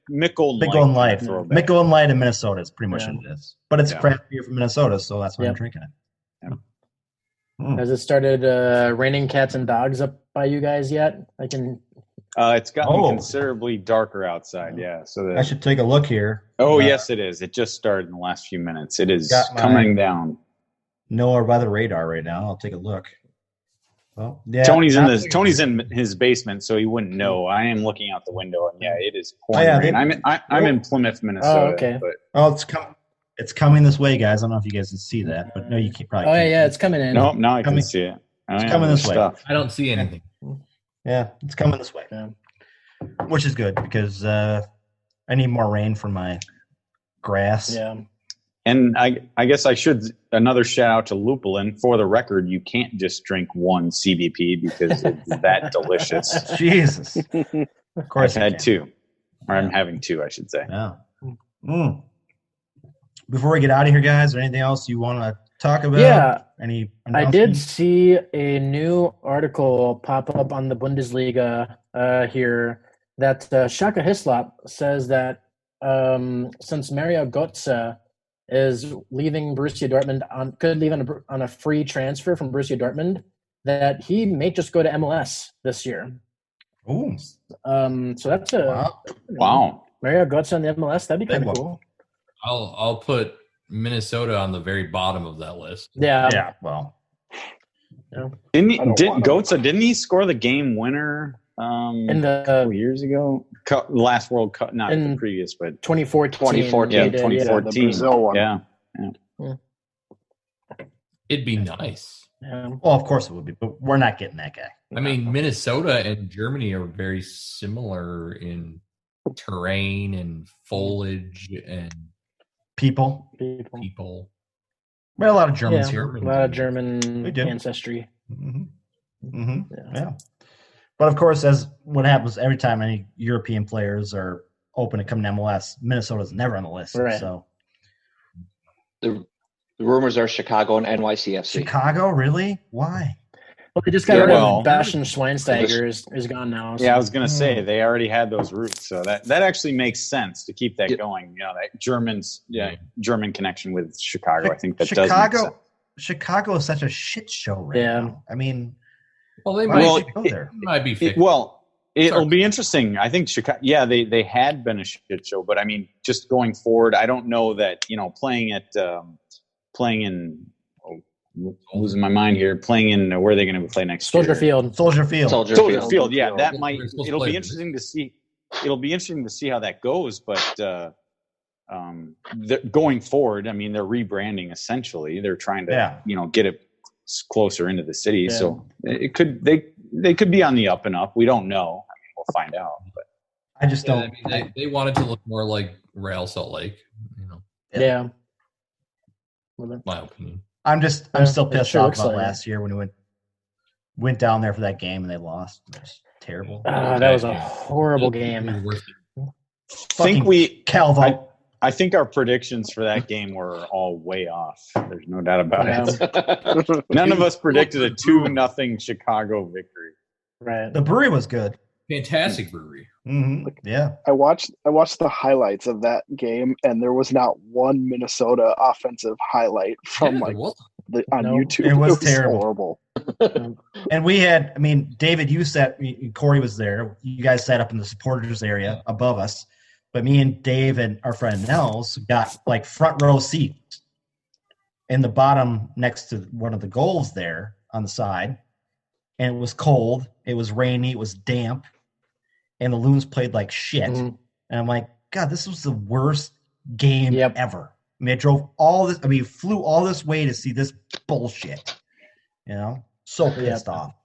Mickle Light. Mickle Light in Minnesota is pretty much what it is. But it's craft beer from Minnesota, so that's why I'm drinking it. Yeah. Has it started raining cats and dogs up by you guys yet? It's gotten considerably darker outside. Yeah, so I should take a look here. Yes, it is. It just started in the last few minutes. It is coming down. NOAA weather radar right now. I'll take a look. Well, yeah, Tony's in his basement, so he wouldn't know. I am looking out the window, and it is pouring rain. I'm in Plymouth, Minnesota. Oh, okay. But, It's coming this way, guys. I don't know if you guys can see that, but no, you can't probably. Oh can't. yeah, it's coming in. Nope, now I can see it. It's coming this way. I don't see anything. Yeah, it's coming this way, which is good because I need more rain for my grass. Yeah. And I guess I should another shout out to Lupulin. For the record, you can't just drink one CBP because it's that delicious. Jesus. Of course, I've had two, or I'm having two, I should say. Yeah. Before we get out of here, guys, is there anything else you want to talk about? Yeah. I did see a new article pop up on the Bundesliga here that Shaka Hislop says that since Mario Götze is leaving Borussia Dortmund could leave on a free transfer from Borussia Dortmund, that he may just go to MLS this year. Ooh. So that's wow. Mario Götze on the MLS, that'd be kind of cool. I'll put Minnesota on the very bottom of that list. Yeah. Well, didn't he score the game winner in the couple years ago? Last World Cup, not the previous, but 2014. Yeah, 2014. The Brazil one. Yeah. It'd be nice. Yeah. Well, of course it would be, but we're not getting that guy. I mean, Minnesota and Germany are very similar in terrain and foliage and people. We have a lot of Germans here. A lot of German ancestry. Yeah. But of course, as what happens every time any European players are open to come to MLS, Minnesota's never on the list. Right. So The rumors are Chicago and NYCFC. Chicago, really? Why? Well, they just got rid of Bastian Schweinsteiger is gone now. So. Yeah, I was going to say they already had those roots, so that actually makes sense to keep that going. You know, that German connection with Chicago. I think that does make sense. Chicago is such a shit show right now. I mean, they might be fixed. It'll be interesting. I think Chicago. Yeah, they had been a shit show, but I mean, just going forward, I don't know that playing in. Losing my mind here. Playing in where are they going to play next year? Soldier Field. Yeah, that might. It'll be interesting to see. It'll be interesting to see how that goes. But going forward, I mean, they're rebranding essentially. They're trying to get it closer into the city. Yeah. So it could they could be on the up and up. We don't know. I mean, we'll find out. But I just don't. I mean, they wanted to look more like Real Salt Lake. Yeah. My opinion. I'm still pissed off about last year when we went down there for that game and they lost. It was terrible. That was a horrible game. I think our predictions for that game were all way off. There's no doubt about it. None of us predicted a 2-0 Chicago victory. Right. The Brewery was good. Fantastic Brewery. Mm-hmm. Yeah. I watched the highlights of that game, and there was not one Minnesota offensive highlight from YouTube. It was terrible. Horrible. And we had, David, Corey was there. You guys sat up in the supporters area above us, but me and Dave and our friend Nels got like front row seats in the bottom next to one of the goals there on the side. And it was cold. It was rainy. It was damp. And the Loons played like shit. Mm-hmm. And I'm like, God, this was the worst game ever. I drove all this. Flew all this way to see this bullshit. So pissed off.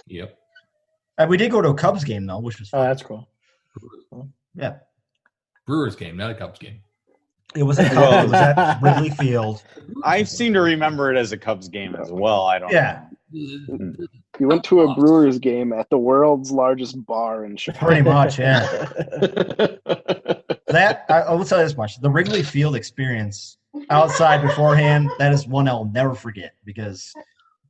Yep. And we did go to a Cubs game though, which was fun. Oh, that's cool. Yeah. Brewers game, not a Cubs game. It was a Cubs. It was at Wrigley Field. I seem to remember it as a Cubs game as well. I don't know. You went to a Brewers game at the world's largest bar in Chicago. Pretty much, yeah. I will tell you this much. The Wrigley Field experience outside beforehand, that is one I'll never forget because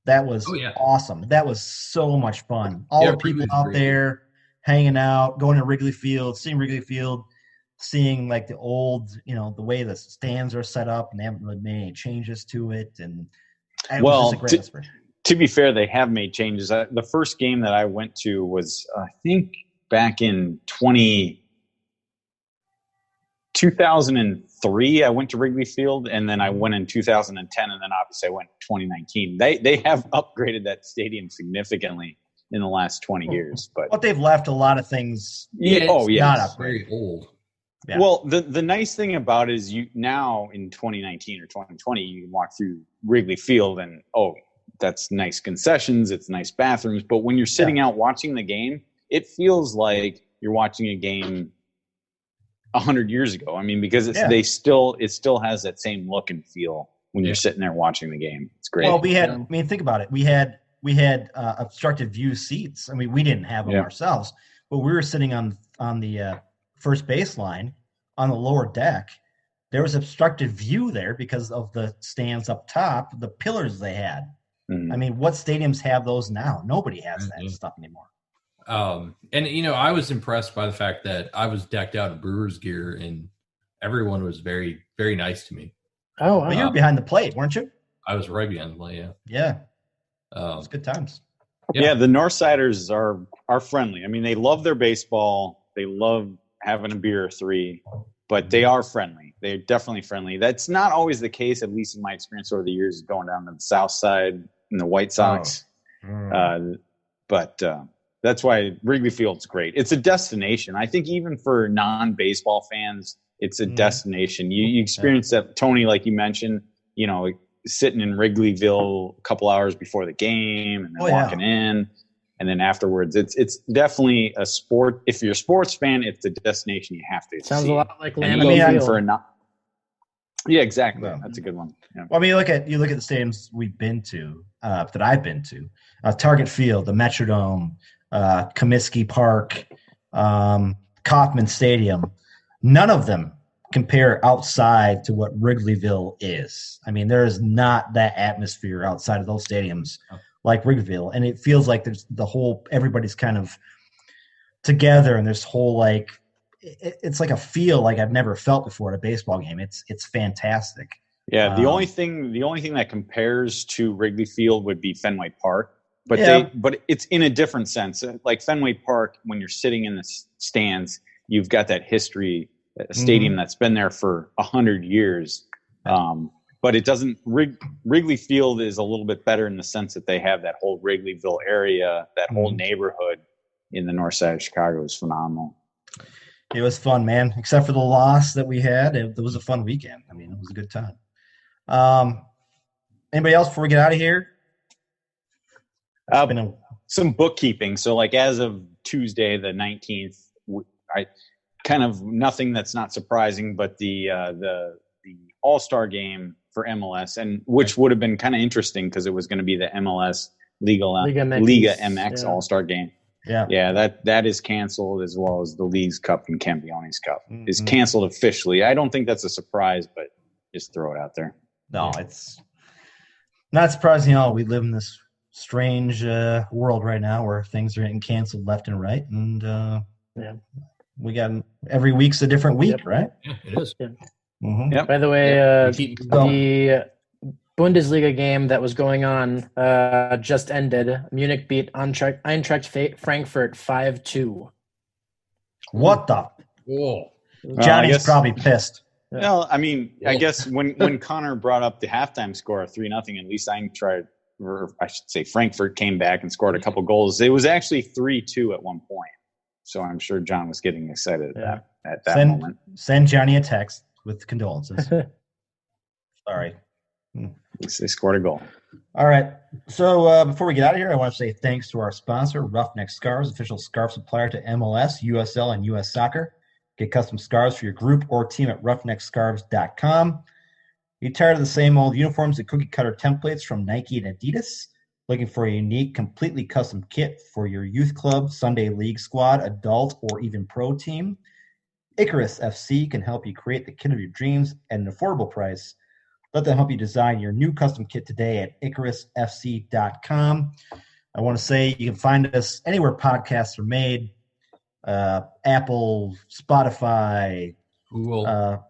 that was awesome. That was so much fun. All the people out there hanging out, going to Wrigley Field, seeing Wrigley Field, seeing like the old, the way the stands are set up and they haven't really made any changes to it. And it was just a great experience. To be fair, they have made changes. The first game that I went to was, I think, back in 2003. I went to Wrigley Field, and then I went in 2010, and then obviously I went in 2019. They have upgraded that stadium significantly in the last 20 years. But they've left a lot of things. Not upgraded. very old. Yeah. Well, the nice thing about it is you now in 2019 or 2020, you can walk through Wrigley Field and, that's nice concessions. It's nice bathrooms. But when you're sitting out watching the game, it feels like you're watching a game 100 years ago. I mean, because it still has that same look and feel when you're sitting there watching the game. It's great. Well, think about it. We had obstructed view seats. I mean, we didn't have them ourselves, but we were sitting on the first baseline on the lower deck. There was obstructed view there because of the stands up top, the pillars they had. Mm-hmm. I mean, what stadiums have those now? Nobody has that stuff anymore. And I was impressed by the fact that I was decked out in Brewers gear, and everyone was very, very nice to me. Oh, wow. But you were behind the plate, weren't you? I was right behind the plate. Yeah. Yeah. It was good times. Yeah, the Northsiders are friendly. I mean, they love their baseball. They love having a beer or three, but they are friendly. They're definitely friendly. That's not always the case, at least in my experience over the years, going down to the South Side and the White Sox. But that's why Wrigley Field's great. It's a destination. I think even for non-baseball fans, it's a destination. You experience that, Tony, like you mentioned, sitting in Wrigleyville a couple hours before the game and then walking in. And then afterwards, it's definitely a sport. If you're a sports fan, it's a destination you have to see. Sounds a lot like Lambeau Field. Yeah, exactly. Well, that's a good one. Yeah. Well, I mean, you look at the stadiums we've been to, that I've been to, Target Field, the Metrodome, Comiskey Park, Kauffman Stadium. None of them compare outside to what Wrigleyville is. I mean, there is not that atmosphere outside of those stadiums like Wrigleyville, and it feels like there's everybody's kind of together, and this whole it's like a feel like I've never felt before at a baseball game. It's fantastic. Yeah, the only thing that compares to Wrigley Field would be Fenway Park, but it's in a different sense. Like Fenway Park, when you're sitting in the stands, you've got that history, a stadium that's been there for 100 years. But it doesn't. Wrigley Field is a little bit better in the sense that they have that whole Wrigleyville area, that whole neighborhood in the north side of Chicago is phenomenal. It was fun, man. Except for the loss that we had, it was a fun weekend. I mean, it was a good time. Anybody else before we get out of here? Some bookkeeping. So, as of Tuesday the 19th, I kind of nothing that's not surprising, but the All-Star game for MLS, and which would have been kind of interesting because it was going to be the MLS Liga MX All-Star game. Yeah, that is canceled, as well as the League's Cup and Campione's Cup is canceled officially. I don't think that's a surprise, but just throw it out there. No, it's not surprising at all. We live in this strange world right now where things are getting canceled left and right, and we got every week's a different week, right? Yeah, it is. Yeah. Mm-hmm. Yep. By the way, the Bundesliga game that was going on just ended. Munich beat Eintracht Frankfurt 5-2. What the? Whoa. Johnny's probably pissed. No, I mean, I guess when Connor brought up the halftime score of 3-0, at least Frankfurt came back and scored a couple goals. It was actually 3-2 at one point. So I'm sure John was getting excited at that moment. Send Johnny a text with condolences. Sorry. They scored a goal. All right. So before we get out of here, I want to say thanks to our sponsor, Roughneck Scarves, official scarf supplier to MLS, USL, and US Soccer. Get custom scarves for your group or team at roughneckscarves.com. You tired of the same old uniforms and cookie cutter templates from Nike and Adidas? Looking for a unique, completely custom kit for your youth club, Sunday league squad, adult, or even pro team? Icarus FC can help you create the kit of your dreams at an affordable price. Let them help you design your new custom kit today at IcarusFC.com. I want to say you can find us anywhere podcasts are made, Apple, Spotify, Google.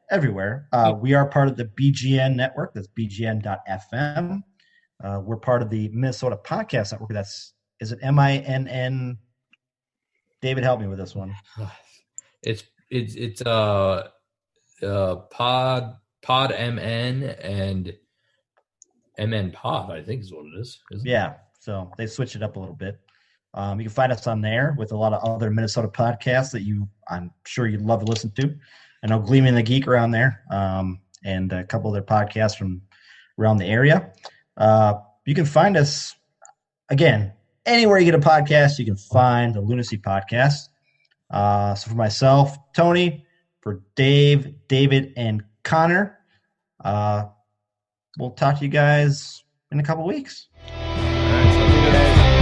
Everywhere. We are part of the BGN network. That's bgn.fm. We're part of the Minnesota Podcast Network. Is it MINN? David, help me with this one. It's Pod MN and MN Pod, I think is what it is. Yeah, so they switched it up a little bit. You can find us on there with a lot of other Minnesota podcasts that I'm sure you'd love to listen to. I know Gleaming the Geek around there, and a couple other podcasts from around the area. You can find us, again, anywhere you get a podcast, you can find the Lunacy Podcast. So for myself, Tony, for Dave, David, and Connor, we'll talk to you guys in a couple weeks. All right, so